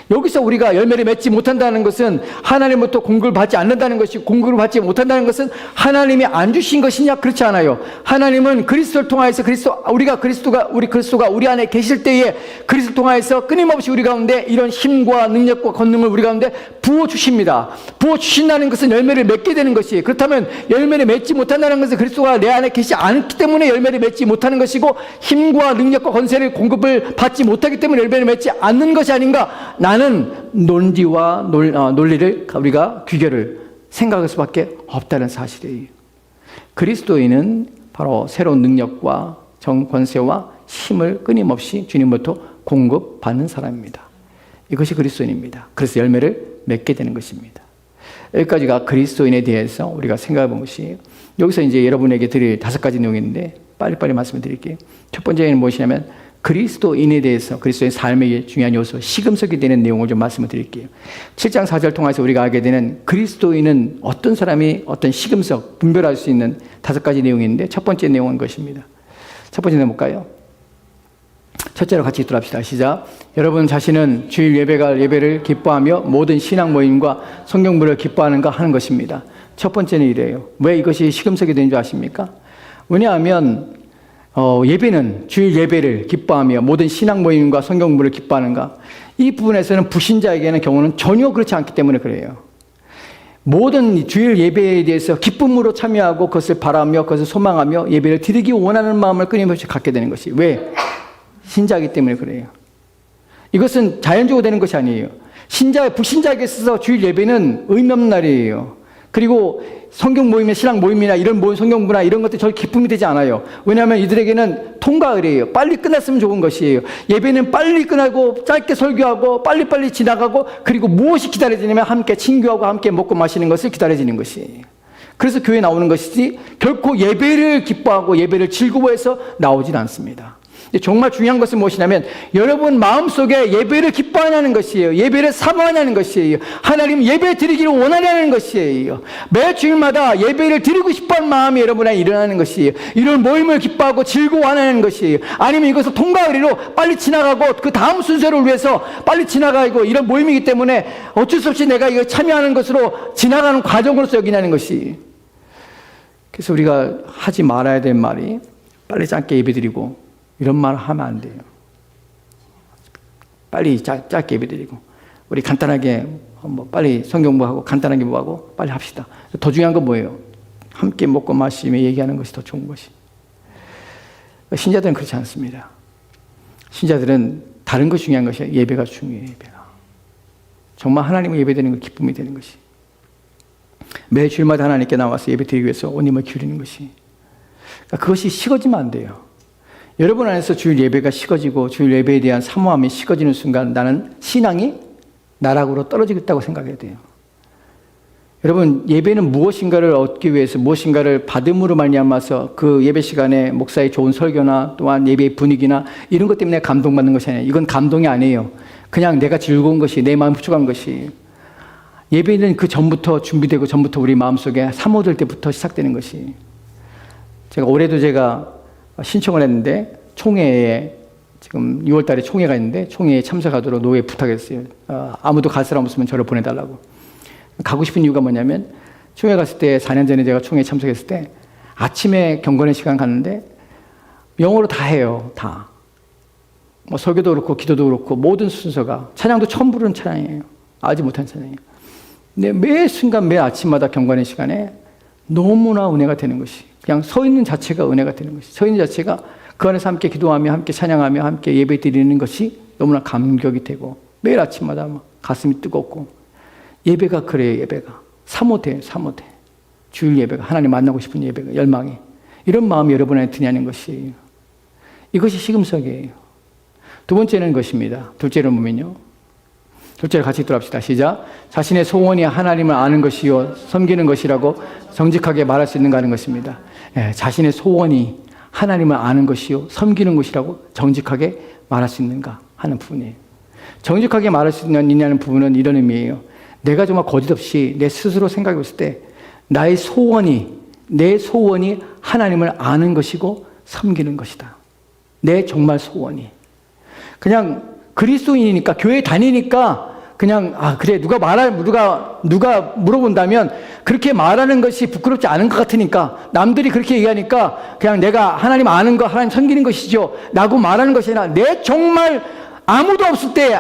여기서 우리가 열매를 맺지 못한다는 것은 하나님부터 공급을 받지 않는다는 것이, 공급을 받지 못한다는 것은 하나님이 안 주신 것이냐? 그렇지 않아요. 하나님은 그리스도를 통하여서 그리스도가 우리 안에 계실 때에 그리스도를 통하여서 끊임없이 우리 가운데 이런 힘과 능력과 권능을 우리 가운데 부어 주십니다. 부어 주신다는 것은 열매를 맺게 되는 것이에요. 그렇다면 열매를 맺지 못한다는 것은 그리스도가 내 안에 계시지 않기 때문에 열매를 맺지 못하는 것이고 힘과 능력과 권세를 공급을 받지 못하기 때문에 열매를 맺지 않는 것이 아닌가? 나는 논지와 논리를 우리가 규결을 생각할 수밖에 없다는 사실이에요. 그리스도인은 바로 새로운 능력과 권세와 힘을 끊임없이 주님부터 공급받는 사람입니다. 이것이 그리스도인입니다. 그래서 열매를 맺게 되는 것입니다. 여기까지가 그리스도인에 대해서 우리가 생각해 본 것이에요. 여기서 이제 여러분에게 드릴 5가지 내용이 있는데 빨리빨리 말씀을 드릴게요. 첫 번째는 무엇이냐면 그리스도인에 대해서 그리스도의 삶의 중요한 요소, 시금석이 되는 내용을 좀 말씀을 드릴게요. 7장 4절 통해서 우리가 알게 되는 그리스도인은 어떤 사람이 어떤 시금석, 분별할 수 있는 5가지 내용이 있는데 첫 번째 내용은 것입니다. 첫 번째 내용 볼까요? 첫째로 같이 들어갑시다. 시작. 여러분 자신은 주일 예배를 기뻐하며 모든 신앙 모임과 성경부를 기뻐하는가 하는 것입니다. 첫 번째는 이래요. 왜 이것이 시금석이 되는 줄 아십니까? 왜냐하면 예배는 주일 예배를 기뻐하며 모든 신앙 모임과 성경부를 기뻐하는가? 이 부분에서는 불신자에게는 경우는 전혀 그렇지 않기 때문에 그래요. 모든 주일 예배에 대해서 기쁨으로 참여하고 그것을 바라며 그것을 소망하며 예배를 드리기 원하는 마음을 끊임없이 갖게 되는 것이 왜? 신자이기 때문에 그래요. 이것은 자연적으로 되는 것이 아니에요. 불신자에게 있어서 주일 예배는 의미 없는 날이에요. 그리고 성경 모임의 신앙 모임이나 이런 성경부나 이런 것들이 저 기쁨이 되지 않아요. 왜냐하면 이들에게는 통과의례예요. 빨리 끝났으면 좋은 것이에요. 예배는 빨리 끝나고 짧게 설교하고 빨리빨리 지나가고 그리고 무엇이 기다려지냐면 함께 친교하고 함께 먹고 마시는 것을 기다려지는 것이에요. 그래서 교회에 나오는 것이지 결코 예배를 기뻐하고 예배를 즐거워해서 나오진 않습니다. 정말 중요한 것은 무엇이냐면 여러분 마음속에 예배를 기뻐하냐는 것이에요. 예배를 사모하냐는 것이에요. 하나님 예배 드리기를 원하냐는 것이에요. 매 주일마다 예배를 드리고 싶어하는 마음이 여러분에 일어나는 것이에요. 이런 모임을 기뻐하고 즐거워하는 것이에요. 아니면 이것을 통과의례로 빨리 지나가고 그 다음 순서를 위해서 빨리 지나가고 이런 모임이기 때문에 어쩔 수 없이 내가 이거 참여하는 것으로 지나가는 과정으로서 여기냐는 것이. 그래서 우리가 하지 말아야 될 말이 빨리 짧게 예배 드리고 이런 말 하면 안 돼요. 빨리 짧게 예배드리고 우리 간단하게 빨리 성경부하고 간단하게 뭐하고 빨리 합시다. 더 중요한 건 뭐예요? 함께 먹고 마시며 얘기하는 것이 더 좋은 것이. 신자들은 그렇지 않습니다. 신자들은 다른 것이 중요한 것이에요. 예배가 중요해요. 예배가. 정말 하나님을 예배드리는 것 기쁨이 되는 것이. 매 주일마다 하나님께 나와서 예배드리기 위해서 온 힘을 기울이는 것이. 그것이 식어지면 안 돼요. 여러분 안에서 주일 예배가 식어지고 주일 예배에 대한 사모함이 식어지는 순간 나는 신앙이 나락으로 떨어지겠다고 생각해야 돼요. 여러분, 예배는 무엇인가를 얻기 위해서 무엇인가를 받음으로 말미암아서 그 예배 시간에 목사의 좋은 설교나 또한 예배의 분위기나 이런 것 때문에 감동받는 것이 아니에요. 이건 감동이 아니에요. 그냥 내가 즐거운 것이, 내 마음 흡족한 것이. 예배는 그 전부터 준비되고 전부터 우리 마음속에 사모될 때부터 시작되는 것이. 올해도 제가 신청을 했는데 총회에 지금 6월 달에 총회가 있는데 총회에 참석하도록 노회에 부탁했어요. 아무도 갈 사람 없으면 저를 보내달라고. 가고 싶은 이유가 뭐냐면 총회 갔을 때 4년 전에 제가 총회에 참석했을 때 아침에 경건의 시간 갔는데 영어로 다 해요. 다. 뭐 설교도 그렇고 기도도 그렇고 모든 순서가 찬양도 처음 부르는 찬양이에요. 알지 못한 찬양이에요. 근데 매 순간 매 아침마다 경건의 시간에 너무나 은혜가 되는 것이 그냥 서 있는 자체가 은혜가 되는 것이 서 있는 자체가 그 안에서 함께 기도하며 함께 찬양하며 함께 예배 드리는 것이 너무나 감격이 되고 매일 아침마다 막 가슴이 뜨겁고 예배가 그래요. 예배가 사모돼 사모돼 주일 예배가 하나님 만나고 싶은 예배가 열망이 이런 마음이 여러분 안에 드냐는 것이 이것이 시금석이에요. 두 번째는 것입니다. 둘째로 보면요. 둘째로 같이 들어갑시다. 시작. 자신의 소원이 하나님을 아는 것이요 섬기는 것이라고 정직하게 말할 수 있는가 하는 것입니다. 예, 자신의 소원이 하나님을 아는 것이요 섬기는 것이라고 정직하게 말할 수 있는가 하는 부분이에요. 정직하게 말할 수 있느냐는 부분은 이런 의미예요. 내가 정말 거짓없이 내 스스로 생각해 봤을 때 나의 소원이 내 소원이 하나님을 아는 것이고 섬기는 것이다. 내 정말 소원이 그냥 그리스도인이니까 교회 다니니까 그냥 그래 누가 물어본다면 그렇게 말하는 것이 부끄럽지 않은 것 같으니까 남들이 그렇게 얘기하니까 그냥 내가 하나님 아는 거 하나님 섬기는 것이죠 라고 말하는 것이 아니라 내 정말 아무도 없을 때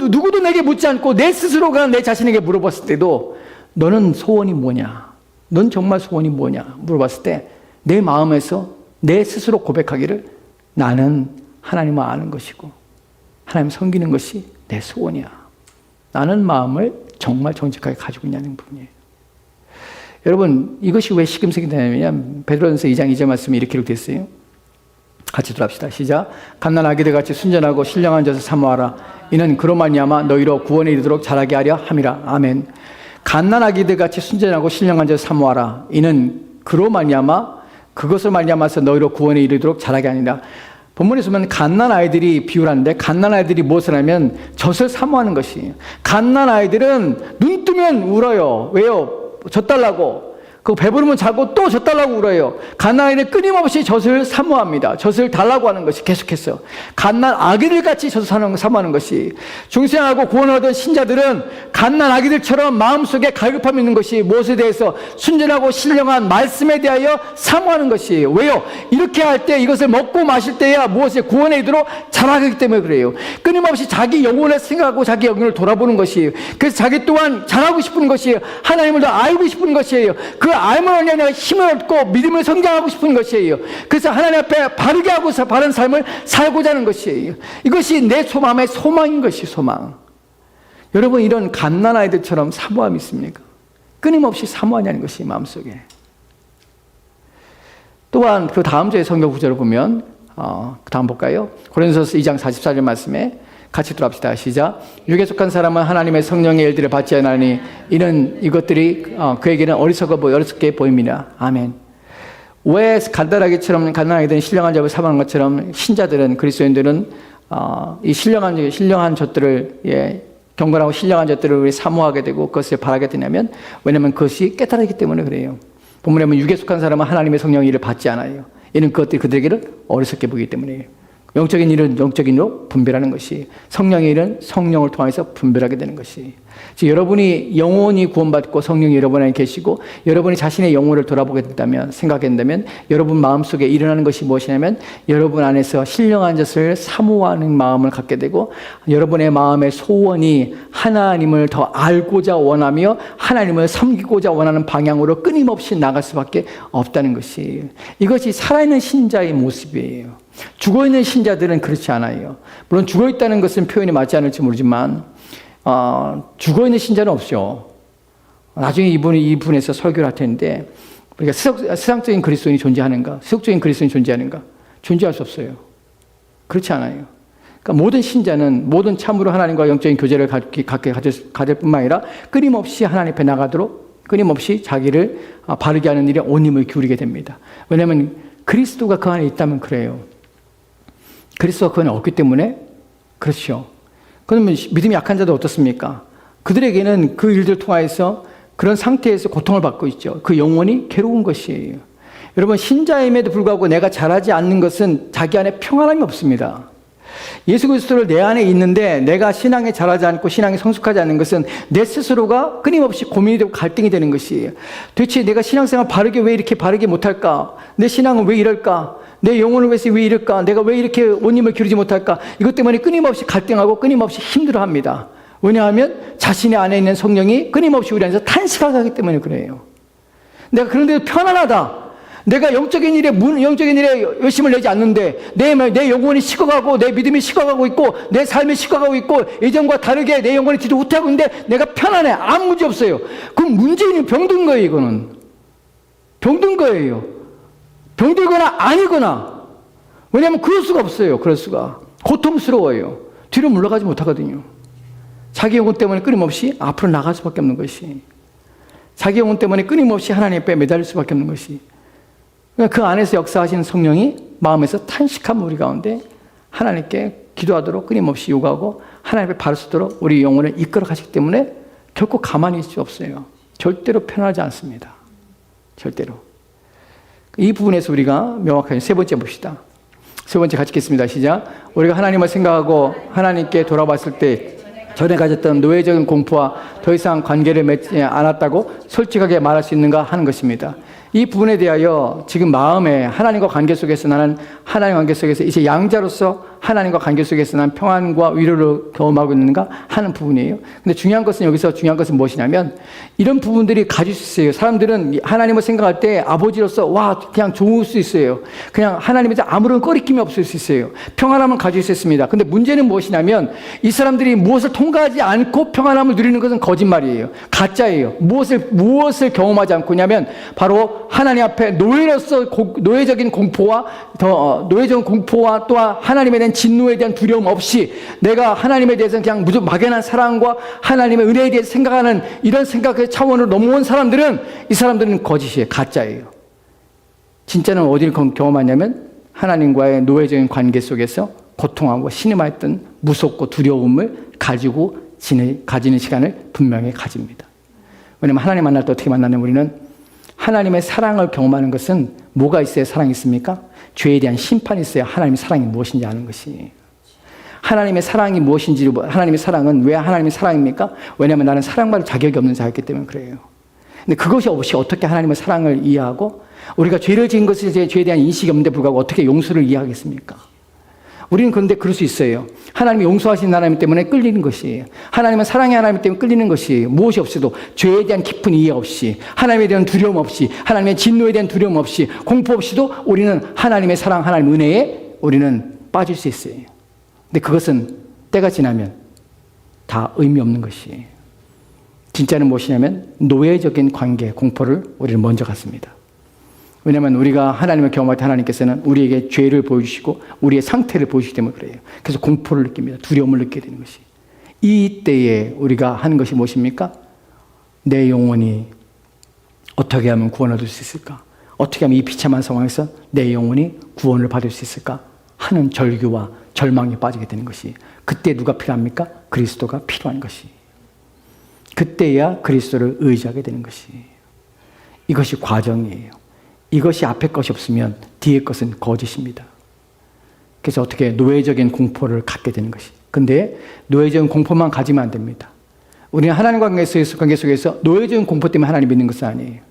누구도 내게 묻지 않고 내 스스로가 내 자신에게 물어봤을 때도 너는 소원이 뭐냐? 넌 정말 소원이 뭐냐? 물어봤을 때 내 마음에서 내 스스로 고백하기를 나는 하나님을 아는 것이고 하나님 섬기는 것이 내 소원이야. 나는 마음을 정말 정직하게 가지고 있냐는 부분이에요. 여러분 이것이 왜 시금석이 되냐면 베드로전서 2장 2절 말씀이 이렇게 기록됐어요. 같이 들어갑시다. 시작. 갓난 아기들 같이 순전하고 신령한 자를 사모하라. 이는 그로 말미암아 너희로 구원에 이르도록 자라게 하려 함이라. 아멘. 갓난 아기들 같이 순전하고 신령한 자를 사모하라. 이는 그로 말미암아 그것을 말미암아서 너희로 구원에 이르도록 자라게 하니라. 본문에서 보면 갓난 아이들이 비유라는데 갓난 아이들이 무엇을 하면 젖을 사모하는 것이에요. 갓난 아이들은 눈 뜨면 울어요. 왜요? 젖 달라고. 그 배부르면 자고 또 젖 달라고 울어요. 갓난 아이는 끊임없이 젖을 사모합니다. 젖을 달라고 하는 것이 계속해서 갓난 아기들 같이 젖을 사모하는 것이 중생하고 구원을 얻은 신자들은 갓난 아기들처럼 마음속에 갈급함이 있는 것이 무엇에 대해서 순전하고 신령한 말씀에 대하여 사모하는 것이에요. 왜요? 이렇게 할 때 이것을 먹고 마실 때야 무엇에 구원에 이르도록 자라기 때문에 그래요. 끊임없이 자기 영혼을 생각하고 자기 영혼을 돌아보는 것이에요. 그래서 자기 또한 잘하고 싶은 것이에요. 하나님을 더 알고 싶은 것이에요. 그 알면 내가 힘을 얻고 믿음을 성장하고 싶은 것이에요. 그래서 하나님 앞에 바르게 하고 바른 삶을 살고자 하는 것이에요. 이것이 내 마음의 소망인 것이 소망. 여러분 이런 갓난 아이들처럼 사모함이 있습니까? 끊임없이 사모하냐는 것이 마음속에. 또한 그 다음 주에 성경 구절을 보면 그 다음 볼까요? 고린도전서 2장 44절 말씀에 같이 들어갑시다. 시작. 육에 속한 사람은 하나님의 성령의 일들을 받지 않으니 이는 이것들이 그에게는 어리석게 보입니다. 아멘. 왜 간단하게처럼 갓난아기들은 신령한 젖을 사모하는 것처럼 신자들은 그리스도인들은 이 신령한 젖들을 경건하고 신령한 젖들을 우리 사모하게 되고 그것을 바라게 되냐면 왜냐하면 그것이 깨달았기 때문에 그래요. 본문에 보면 육에 속한 사람은 하나님의 성령의 일을 받지 않아요. 이는 그것들이 그들에게는 어리석게 보이기 때문이에요. 영적인 일은 영적인 일로 분별하는 것이 성령의 일은 성령을 통해서 분별하게 되는 것이 즉 여러분이 영혼이 구원받고 성령이 여러분 안에 계시고 여러분이 자신의 영혼을 돌아보게 된다면 생각한다면 여러분 마음속에 일어나는 것이 무엇이냐면 여러분 안에서 신령한 젖을 사모하는 마음을 갖게 되고 여러분의 마음의 소원이 하나님을 더 알고자 원하며 하나님을 섬기고자 원하는 방향으로 끊임없이 나갈 수밖에 없다는 것이 이것이 살아있는 신자의 모습이에요. 죽어있는 신자들은 그렇지 않아요. 물론 죽어있다는 것은 표현이 맞지 않을지 모르지만 죽어있는 신자는 없죠. 나중에 이분에서 설교를 할 텐데 우리가 세상적인 그리스도인이 존재하는가? 세속적인 그리스도인이 존재하는가? 존재할 수 없어요. 그렇지 않아요. 그러니까 모든 신자는 모든 참으로 하나님과 영적인 교제를 갖게 가질 뿐만 아니라 끊임없이 하나님 앞에 나가도록 끊임없이 자기를 바르게 하는 일에 온 힘을 기울이게 됩니다. 왜냐하면 그리스도가 그 안에 있다면 그래요. 그리스도가 그 안에 없기 때문에 그렇죠. 그러면 믿음이 약한 자도 어떻습니까? 그들에게는 그 일들을 통하여서 그런 상태에서 고통을 받고 있죠. 그 영혼이 괴로운 것이에요. 여러분, 신자임에도 불구하고 내가 잘하지 않는 것은 자기 안에 평안함이 없습니다. 예수 그리스도를 내 안에 있는데 내가 신앙에 잘하지 않고 신앙에 성숙하지 않는 것은 내 스스로가 끊임없이 고민이 되고 갈등이 되는 것이에요. 도대체 내가 신앙생활 왜 이렇게 바르게 못할까? 내 신앙은 왜 이럴까? 내 영혼을 위해서 왜 이럴까? 내가 왜 이렇게 온 힘을 기울이지 못할까? 이것 때문에 끊임없이 갈등하고 끊임없이 힘들어합니다. 왜냐하면 자신의 안에 있는 성령이 끊임없이 우리 안에서 탄식하게 하기 때문에 그래요. 내가 그런데도 편안하다. 내가 영적인 일에 열심을 내지 않는데 내 영혼이 식어가고 내 믿음이 식어가고 있고 내 삶이 식어가고 있고 예전과 다르게 내 영혼이 뒤로 후퇴하고 있는데 내가 편안해. 아무 문제 없어요. 그럼 문제는 병든 거예요. 이거는 병든 거예요. 병들거나 아니거나. 왜냐하면 그럴 수가 없어요. 그럴 수가. 고통스러워요. 뒤로 물러가지 못하거든요. 자기 영혼 때문에 끊임없이 앞으로 나갈 수밖에 없는 것이, 자기 영혼 때문에 끊임없이 하나님 앞에 매달릴 수밖에 없는 것이, 그 안에서 역사하시는 성령이 마음에서 탄식한 우리 가운데 하나님께 기도하도록 끊임없이 요구하고 하나님 앞에 바로 서도록 우리 영혼을 이끌어 가시기 때문에 결코 가만히 있을 수 없어요. 절대로 편하지 않습니다. 절대로. 이 부분에서 우리가 명확하게 세 번째 봅시다. 세 번째 같이 읽겠습니다. 시작. 우리가 하나님을 생각하고 하나님께 돌아봤을 때 전에 가졌던 노예적인 공포와 더 이상 관계를 맺지 않았다고 솔직하게 말할 수 있는가 하는 것입니다. 이 부분에 대하여 지금 마음에 하나님과 관계 속에서 나는 하나님 관계 속에서 이제 양자로서 하나님과 관계 속에서 난 평안과 위로를 경험하고 있는가 하는 부분이에요. 근데 중요한 것은 무엇이냐면 이런 부분들이 가질 수 있어요. 사람들은 하나님을 생각할 때 아버지로서 그냥 좋을 수 있어요. 그냥 하나님에서 아무런 꺼리낌이 없을 수 있어요. 평안함을 가질 수 있습니다. 근데 문제는 무엇이냐면 이 사람들이 무엇을 통과하지 않고 평안함을 누리는 것은 거짓말이에요. 가짜예요. 무엇을 경험하지 않고냐면 바로 하나님 앞에 노예적인 공포와 또한 하나님에 대한 진노에 대한 두려움 없이 내가 하나님에 대해서 그냥 무조건 막연한 사랑과 하나님의 은혜에 대해서 생각하는 이런 생각의 차원으로 넘어온 이 사람들은 거짓이에요. 가짜예요. 진짜는 어디를 경험하냐면 하나님과의 노예적인 관계 속에서 고통하고 신음하였던 무섭고 두려움을 가지는 시간을 분명히 가집니다. 왜냐하면 하나님 만날 때 어떻게 만나냐면 우리는 하나님의 사랑을 경험하는 것은 뭐가 있어야 사랑이 있습니까? 죄에 대한 심판이 있어야 하나님의 사랑이 무엇인지 아는 것이. 하나님의 사랑이 무엇인지, 하나님의 사랑은 왜 하나님의 사랑입니까? 왜냐하면 나는 사랑받을 자격이 없는 자였기 때문에 그래요. 근데 그것이 없이 어떻게 하나님의 사랑을 이해하고 우리가 죄를 지은 것에 죄에 대한 인식이 없는데 불구하고 어떻게 용서를 이해하겠습니까? 우리는 그런데 그럴 수 있어요. 하나님이 용서하시는 하나님 때문에 끌리는 것이에요. 하나님은 사랑의 하나님 때문에 끌리는 것이에요. 무엇이 없어도 죄에 대한 깊은 이해 없이, 하나님에 대한 두려움 없이, 하나님의 진노에 대한 두려움 없이, 공포 없이도 우리는 하나님의 사랑, 하나님 은혜에 우리는 빠질 수 있어요. 근데 그것은 때가 지나면 다 의미 없는 것이에요. 진짜는 무엇이냐면 노예적인 관계, 공포를 우리는 먼저 갖습니다. 왜냐하면 우리가 하나님을 경험할 때 하나님께서는 우리에게 죄를 보여주시고 우리의 상태를 보여주시기 때문에 그래요. 그래서 공포를 느낍니다. 두려움을 느끼게 되는 것이. 이때에 우리가 하는 것이 무엇입니까? 내 영혼이 어떻게 하면 구원을 얻을 수 있을까? 어떻게 하면 이 비참한 상황에서 내 영혼이 구원을 받을 수 있을까? 하는 절규와 절망에 빠지게 되는 것이. 그때 누가 필요합니까? 그리스도가 필요한 것이. 그때야 그리스도를 의지하게 되는 것이. 이것이 과정이에요. 이것이 앞에 것이 없으면 뒤에 것은 거짓입니다. 그래서 어떻게 노예적인 공포를 갖게 되는 것이. 근데 노예적인 공포만 가지면 안 됩니다. 우리는 하나님 관계 속에서 노예적인 공포 때문에 하나님 믿는 것은 아니에요.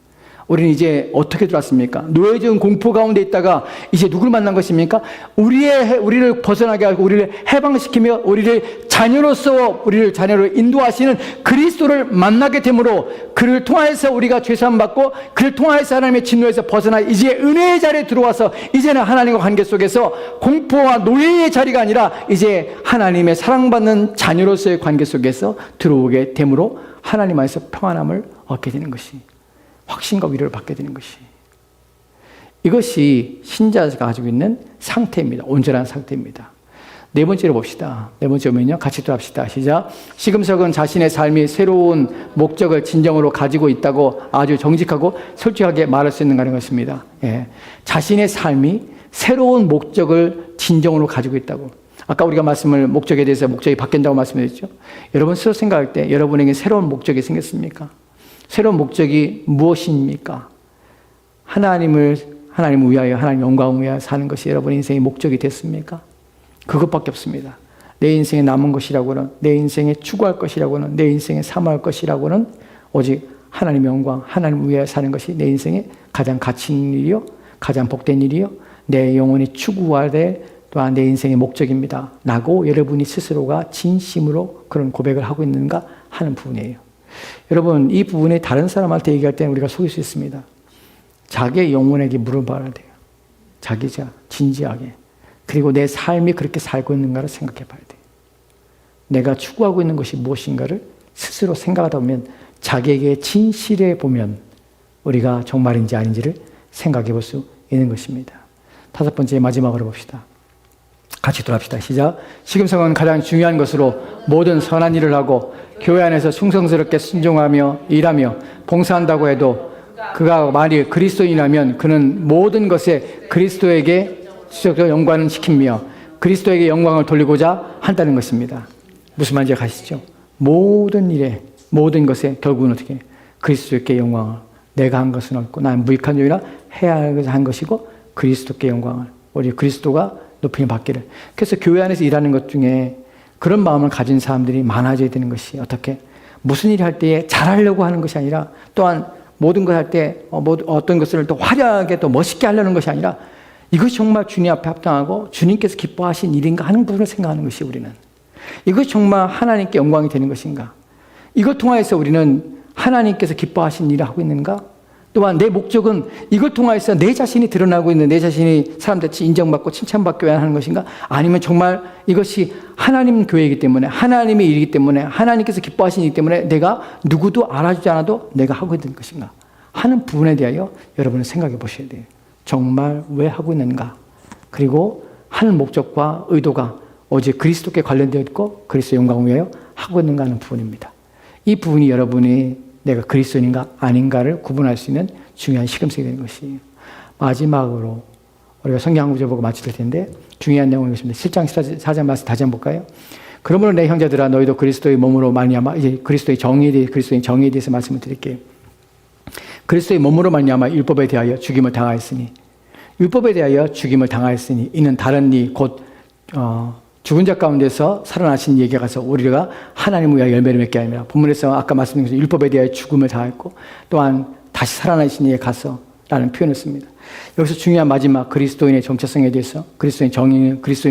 우리는 이제 어떻게 들어왔습니까? 노예적인 공포 가운데 있다가 이제 누굴 만난 것입니까? 우리를 벗어나게 하고 우리를 해방시키며 우리를 자녀로 인도하시는 그리스도를 만나게 되므로 그를 통하여서 우리가 죄사함 받고 그를 통하여서 하나님의 진노에서 벗어나 이제 은혜의 자리에 들어와서 이제는 하나님과 관계 속에서 공포와 노예의 자리가 아니라 이제 하나님의 사랑받는 자녀로서의 관계 속에서 들어오게 되므로 하나님 안에서 평안함을 얻게 되는 것이, 확신과 위로를 받게 되는 것이, 이것이 신자가 가지고 있는 상태입니다. 온전한 상태입니다. 네 번째로 봅시다. 네 번째 보면요. 같이 또 합시다. 시작. 시금석은 자신의 삶이 새로운 목적을 진정으로 가지고 있다고 아주 정직하고 솔직하게 말할 수 있는가 하는 것입니다. 예. 자신의 삶이 새로운 목적을 진정으로 가지고 있다고. 아까 우리가 목적에 대해서 목적이 바뀐다고 말씀드렸죠. 여러분 스스로 생각할 때 여러분에게 새로운 목적이 생겼습니까? 새로운 목적이 무엇입니까? 하나님을 위하여, 하나님 영광을 위하여 사는 것이 여러분의 인생의 목적이 됐습니까? 그것밖에 없습니다. 내 인생에 남은 것이라고는, 내 인생에 추구할 것이라고는, 내 인생에 사모할 것이라고는 오직 하나님 영광, 하나님 위하여 사는 것이 내 인생에 가장 가치 있는 일이요, 가장 복된 일이요, 내 영혼이 추구해야 될 또한 내 인생의 목적입니다. 라고 여러분이 스스로가 진심으로 그런 고백을 하고 있는가 하는 부분이에요. 여러분, 이 부분에 다른 사람한테 얘기할 때는 우리가 속일 수 있습니다. 자기의 영혼에게 물어봐야 돼요. 자기가 진지하게. 그리고 내 삶이 그렇게 살고 있는가를 생각해 봐야 돼요. 내가 추구하고 있는 것이 무엇인가를 스스로 생각하다 보면 자기에게 진실해 보면 우리가 정말인지 아닌지를 생각해 볼 수 있는 것입니다. 다섯 번째 마지막으로 봅시다. 같이 돌아갑시다. 시작. 시금석은 가장 중요한 것으로 모든 선한 일을 하고 교회 안에서 충성스럽게 순종하며 일하며 봉사한다고 해도 그가 만일 그리스도인이라면 그는 모든 것에 그리스도에게 지적으로 영광을 시키며 그리스도에게 영광을 돌리고자 한다는 것입니다. 무슨 말인지 가시죠? 모든 일에, 모든 것에 결국은 어떻게? 그리스도께 영광을. 내가 한 것은 없고 나는 무익한 종이라 해야 한 것이고 그리스도께 영광을. 우리 그리스도가 높임을 받기를. 그래서 교회 안에서 일하는 것 중에 그런 마음을 가진 사람들이 많아져야 되는 것이 어떻게? 무슨 일을 할 때에 잘하려고 하는 것이 아니라 또한 모든 걸 할 때 어떤 것을 또 화려하게 또 멋있게 하려는 것이 아니라 이것이 정말 주님 앞에 합당하고 주님께서 기뻐하신 일인가 하는 부분을 생각하는 것이 우리는. 이것이 정말 하나님께 영광이 되는 것인가? 이것 통하여서 우리는 하나님께서 기뻐하신 일을 하고 있는가? 또한 내 목적은 이걸 통하여서 내 자신이 드러나고 있는 내 자신이 사람들이 인정받고 칭찬받기 위해 하는 것인가? 아니면 정말 이것이 하나님 교회이기 때문에 하나님의 일이기 때문에 하나님께서 기뻐하신 일이기 때문에 내가 누구도 알아주지 않아도 내가 하고 있는 것인가? 하는 부분에 대하여 여러분은 생각해 보셔야 돼요. 정말 왜 하고 있는가? 그리고 하는 목적과 의도가 오직 그리스도께 관련되어 있고 그리스도 영광을 위하여 하고 있는가 하는 부분입니다. 이 부분이 여러분이 내가 그리스도인가 아닌가를 구분할 수 있는 중요한 시금석이 되는 것이에요. 마지막으로 우리가 성경 한 구절 보고 마칠 텐데 중요한 내용이 있습니다. 7장 14절 말씀 다시 한번 볼까요? 그러므로 내 형제들아 너희도 그리스도의 몸으로 말미암아 이제 그리스도의 정의에 대해서 말씀을 드릴게요. 그리스도의 몸으로 말미암아 율법에 대하여 죽임을 당하였으니 이는 다른 이 곧 죽은 자 가운데서 살아나신 얘기가 가서 우리가 하나님을 위하여 열매를 맺게 하니라. 본문에서 아까 말씀드린 것처럼 율법에 대하여 죽음을 당했고 또한 다시 살아나신 이에 가서 라는 표현을 씁니다. 여기서 중요한 마지막 그리스도인의 정체성에 대해서 그리스도인의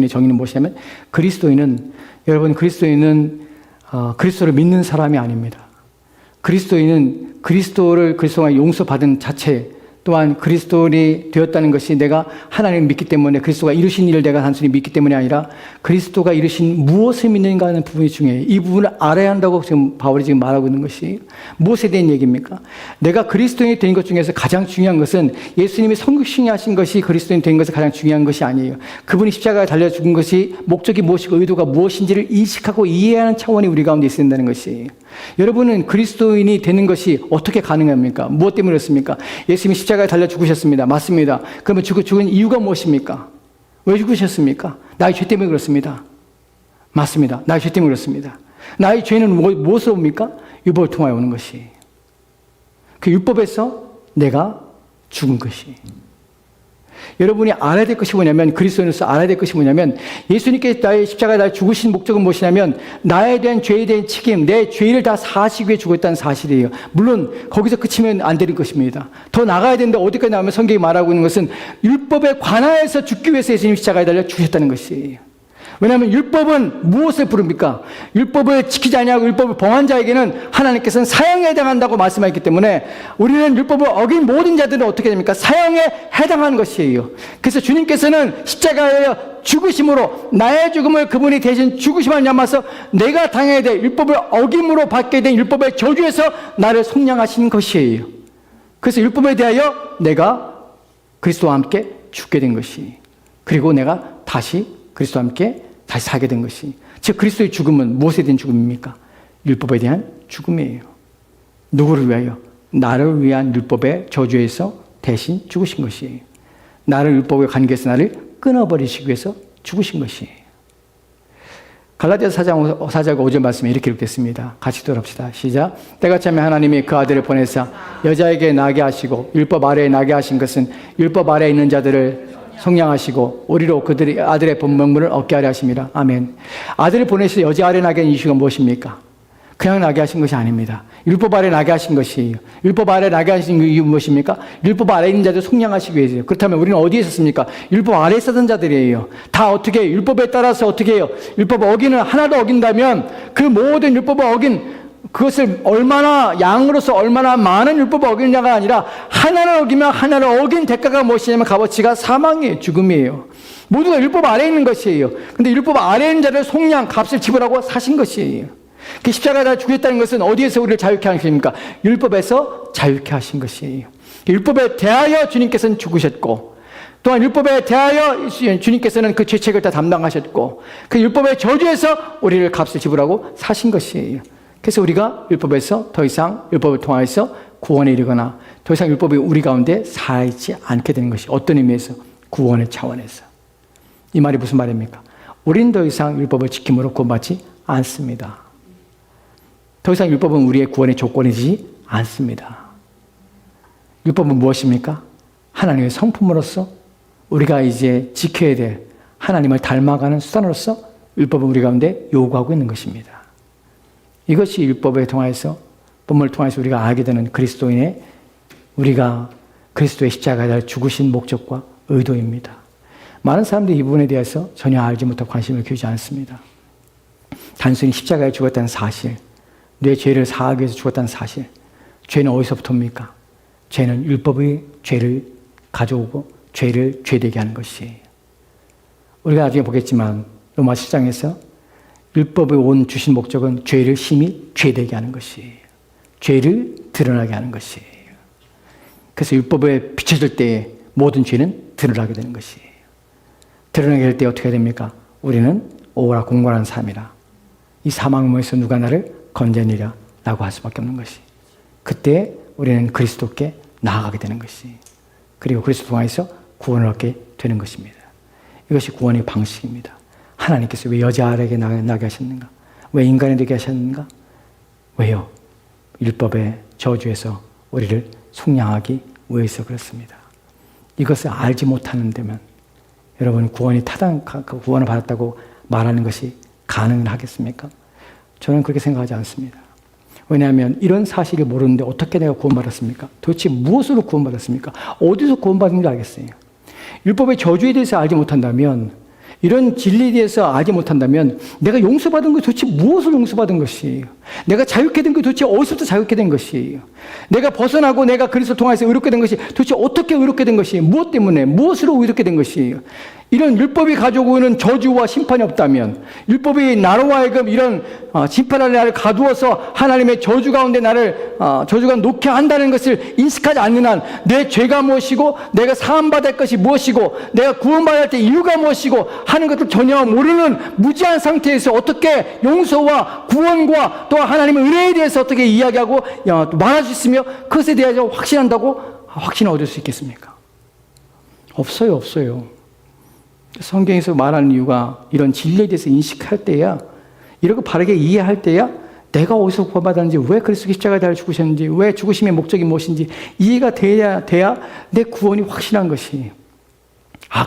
정의는 무엇이냐면 여러분 그리스도인은 그리스도를 믿는 사람이 아닙니다. 그리스도인은 그리스도가 용서받은 자체 또한 그리스도인이 되었다는 것이 내가 하나님을 믿기 때문에 그리스도가 이루신 일을 내가 단순히 믿기 때문이 아니라 그리스도가 이루신 무엇을 믿는가 하는 부분이 중요해요. 이 부분을 알아야 한다고 지금 바울이 지금 말하고 있는 것이 무엇에 대한 얘기입니까? 내가 그리스도인이 된 것 중에서 가장 중요한 것은 예수님이 성육신하신 것이 그리스도인 된 것이 가장 중요한 것이 아니에요. 그분이 십자가에 달려 죽은 것이 목적이 무엇이고 의도가 무엇인지를 인식하고 이해하는 차원이 우리 가운데 있어야 된다는 것이에요. 여러분은 그리스도인이 되는 것이 어떻게 가능합니까? 무엇 때문에 그렇습니까? 예수님이 십자가에 달려 죽으셨습니다. 맞습니다. 그러면 죽은 이유가 무엇입니까? 왜 죽으셨습니까? 나의 죄 때문에 그렇습니다. 맞습니다. 나의 죄 때문에 그렇습니다. 나의 죄는 무엇으로 옵니까? 율법을 통하여 오는 것이. 그 율법에서 내가 죽은 것이. 여러분이 알아야 될 것이 뭐냐면 그리스도인으로서 알아야 될 것이 뭐냐면 예수님께 나의 십자가에 나 죽으신 목적은 무엇이냐면 나에 대한 죄에 대한 책임, 내 죄를 다 사하시기 위해 죽었다는 사실이에요. 물론 거기서 그치면 안 되는 것입니다. 더 나가야 되는데 어디까지 나오면 성경이 말하고 있는 것은 율법에 관하여서 죽기 위해서 예수님 십자가에 달려 죽으셨다는 것이에요. 왜냐하면 율법은 무엇을 부릅니까? 율법을 지키지 아니하고 율법을 범한 자에게는 하나님께서는 사형에 해당한다고 말씀하셨기 때문에 우리는 율법을 어긴 모든 자들은 어떻게 됩니까? 사형에 해당하는 것이에요. 그래서 주님께서는 십자가에 죽으심으로 나의 죽음을 그분이 대신 죽으심을 남아서 내가 당해야 될 율법을 어김으로 받게 된 율법의 저주에서 나를 속량하신 것이에요. 그래서 율법에 대하여 내가 그리스도와 함께 죽게 된 것이 그리고 내가 다시 그리스도와 함께 다시 살게 된 것이. 즉 그리스도의 죽음은 무엇에 대한 죽음입니까? 율법에 대한 죽음이에요. 누구를 위하여? 나를 위한 율법의 저주에서 대신 죽으신 것이에요. 나를 율법의 관계에서 나를 끊어버리시기 위해서 죽으신 것이에요. 갈라디아서 4장 5절 말씀에 이렇게 기록됐습니다. 같이 들어봅시다. 시작. 때가 차면 하나님이 그 아들을 보내사 여자에게 나게 하시고 율법 아래에 나게 하신 것은 율법 아래에 있는 자들을 속량하시고 우리로 그들의 아들의 본명분을 얻게 하려 하심이라. 아멘. 아들을 보내셔서 여자 아래에 나게 한 이유가 무엇입니까? 그냥 나게 하신 것이 아닙니다. 율법 아래 나게 하신 것이에요. 율법 아래 나게 하신 이유는 무엇입니까? 율법 아래 있는 자들 속량하시기 위해서요. 그렇다면 우리는 어디에 있었습니까? 율법 아래에 있었던 자들이에요. 다 어떻게 율법에 따라서 어떻게 해요? 율법 어기는 하나도 어긴다면 그 모든 율법을 어긴 그것을 얼마나 양으로서 얼마나 많은 율법을 어기느냐가 아니라 하나를 어기면 하나를 어긴 대가가 무엇이냐면 값어치가 사망이에요. 죽음이에요. 모두가 율법 아래에 있는 것이에요. 근데 율법 아래에 있는 자를 속량 값을 지불하고 사신 것이에요. 그 십자가에 죽였다는 것은 어디에서 우리를 자유케 하십니까? 율법에서 자유케 하신 것이에요. 율법에 대하여 주님께서는 죽으셨고 또한 율법에 대하여 주님께서는 그 죄책을 다 담당하셨고 그 율법의 저주에서 우리를 값을 지불하고 사신 것이에요. 그래서 우리가 율법에서 더 이상 율법을 통하여서 구원에 이르거나 더 이상 율법이 우리 가운데 살지 않게 되는 것이 어떤 의미에서? 구원의 차원에서. 이 말이 무슨 말입니까? 우리는 더 이상 율법을 지킴으로 구원받지 않습니다. 더 이상 율법은 우리의 구원의 조건이지 않습니다. 율법은 무엇입니까? 하나님의 성품으로서 우리가 이제 지켜야 될 하나님을 닮아가는 수단으로서 율법은 우리 가운데 요구하고 있는 것입니다. 이것이 율법에 통해서 본문을 통해서 우리가 알게 되는 그리스도인의 우리가 그리스도의 십자가에 죽으신 목적과 의도입니다. 많은 사람들이 이 부분에 대해서 전혀 알지 못하고 관심을 기울이지 않습니다. 단순히 십자가에 죽었다는 사실, 내 죄를 사하기 위해서 죽었다는 사실. 죄는 어디서부터입니까? 죄는 율법의 죄를 가져오고 죄를 죄되게 하는 것이에요. 우리가 나중에 보겠지만 로마 10장에서 율법의 온 주신 목적은 죄를 심히 죄되게 하는 것이에요. 죄를 드러나게 하는 것이에요. 그래서 율법에 비춰질 때에 모든 죄는 드러나게 되는 것이에요. 드러나게 될 때 어떻게 됩니까? 우리는 오라 공고한 삶이라. 이 사망에서 누가 나를 건져내리라 라고 할 수밖에 없는 것이. 그때 우리는 그리스도께 나아가게 되는 것이. 그리고 그리스도 통해서 구원을 얻게 되는 것입니다. 이것이 구원의 방식입니다. 하나님께서 왜 여자에게 나게 하셨는가? 왜 인간이 되게 하셨는가? 왜요? 율법의 저주에서 우리를 속량하기 위해서 그렇습니다. 이것을 알지 못하는 데면 여러분 구원을 받았다고 말하는 것이 가능하겠습니까? 저는 그렇게 생각하지 않습니다. 왜냐하면 이런 사실을 모르는데 어떻게 내가 구원받았습니까? 도대체 무엇으로 구원받았습니까? 어디서 구원받은지 알겠어요. 율법의 저주에 대해서 알지 못한다면, 이런 진리에 대해서 알지 못한다면 내가 용서받은 것이 도대체 무엇을 용서받은 것이에요? 내가 자유케 된 것이 도대체 어디서부터 자유케 된 것이에요? 내가 벗어나고 내가 그리스도 통해서 의롭게 된 것이 도대체 어떻게 의롭게 된 것이에요? 무엇 때문에? 무엇으로 의롭게 된 것이에요? 이런 율법이 가지고 오는 저주와 심판이 없다면, 율법이 나로 하여금 이런 심판을 나를 가두어서 하나님의 저주 가운데 나를 저주가 놓게 한다는 것을 인식하지 않는 한 내 죄가 무엇이고 내가 사함받을 것이 무엇이고 내가 구원받을 때 이유가 무엇이고 하는 것을 전혀 모르는 무지한 상태에서 어떻게 용서와 구원과 또 하나님의 은혜에 대해서 어떻게 이야기하고 말할 수 있으며 그것에 대해서 확신한다고 확신을 얻을 수 있겠습니까? 없어요. 성경에서 말하는 이유가 이런 진리에 대해서 인식할 때야, 이렇게 바르게 이해할 때야 내가 어디서 구원받았는지, 왜 그리스도 십자가에 달려 죽으셨는지, 왜 죽으심의 목적이 무엇인지 이해가 돼야 내 구원이 확실한 것이.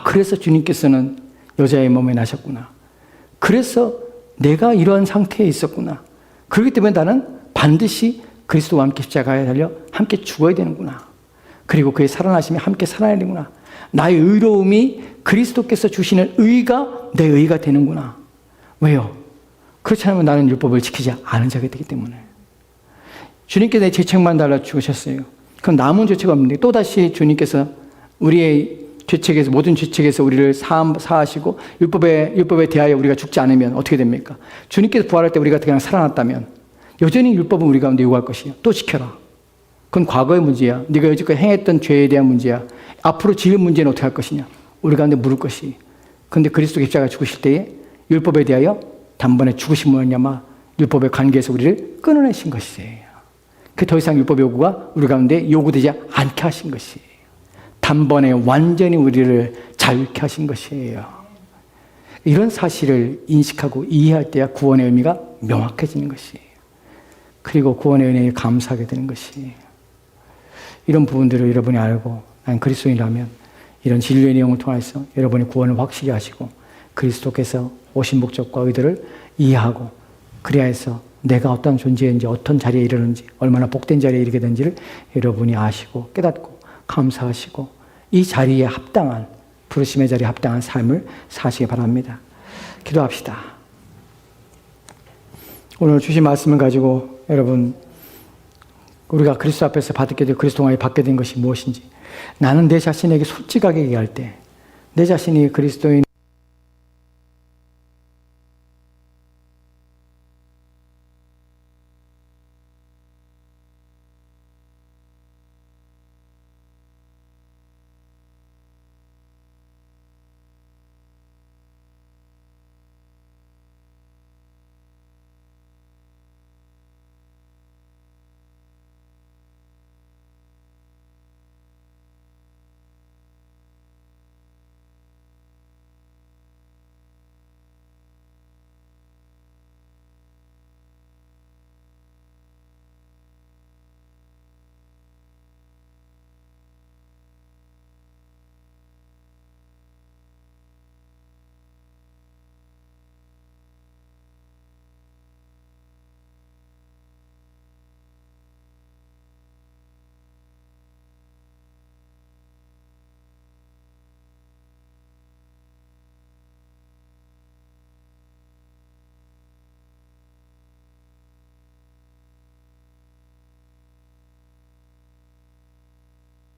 그래서 주님께서는 여자의 몸에 나셨구나. 그래서 내가 이러한 상태에 있었구나. 그렇기 때문에 나는 반드시 그리스도와 함께 십자가에 달려 함께 죽어야 되는구나. 그리고 그의 살아나심에 함께 살아야 되는구나. 나의 의로움이 그리스도께서 주시는 의가 내 의가 되는구나. 왜요? 그렇지 않으면 나는 율법을 지키지 않은 자가 되기 때문에. 주님께서 내 죄책만 달라 죽으셨어요. 그럼 남은 죄책 없는데 또다시 주님께서 우리의 죄책에서, 모든 죄책에서 우리를 사하시고 율법에 대하여 우리가 죽지 않으면 어떻게 됩니까? 주님께서 부활할 때 우리가 그냥 살아났다면 여전히 율법은 우리 가운데 요구할 것이에요. 또 지켜라. 그건 과거의 문제야. 네가 여지껏 행했던 죄에 대한 문제야. 앞으로 지을 문제는 어떻게 할 것이냐? 우리 가운데 물을 것이. 그런데 그리스도 십자가 죽으실 때에 율법에 대하여 단번에 죽으심으로 말미암아 율법의 관계에서 우리를 끊어내신 것이에요. 그 더 이상 율법 요구가 우리 가운데 요구되지 않게 하신 것이에요. 단번에 완전히 우리를 자유케 하신 것이에요. 이런 사실을 인식하고 이해할 때야 구원의 의미가 명확해지는 것이에요. 그리고 구원의 은혜에 감사하게 되는 것이에요. 이런 부분들을 여러분이 알고 난 그리스도인이라면 이런 진리의 내용을 통해서 여러분의 구원을 확실히 하시고 그리스도께서 오신 목적과 의도를 이해하고 그래야 해서 내가 어떤 존재인지 어떤 자리에 이르는지 얼마나 복된 자리에 이르게 된지를 여러분이 아시고 깨닫고 감사하시고 이 자리에 합당한 부르심의 자리에 합당한 삶을 사시기 바랍니다. 기도합시다. 오늘 주신 말씀을 가지고 여러분 우리가 그리스도 앞에서 받게 되고 그리스도 통하여 받게 된 것이 무엇인지 나는 내 자신에게 솔직하게 얘기할 때 내 자신이 그리스도인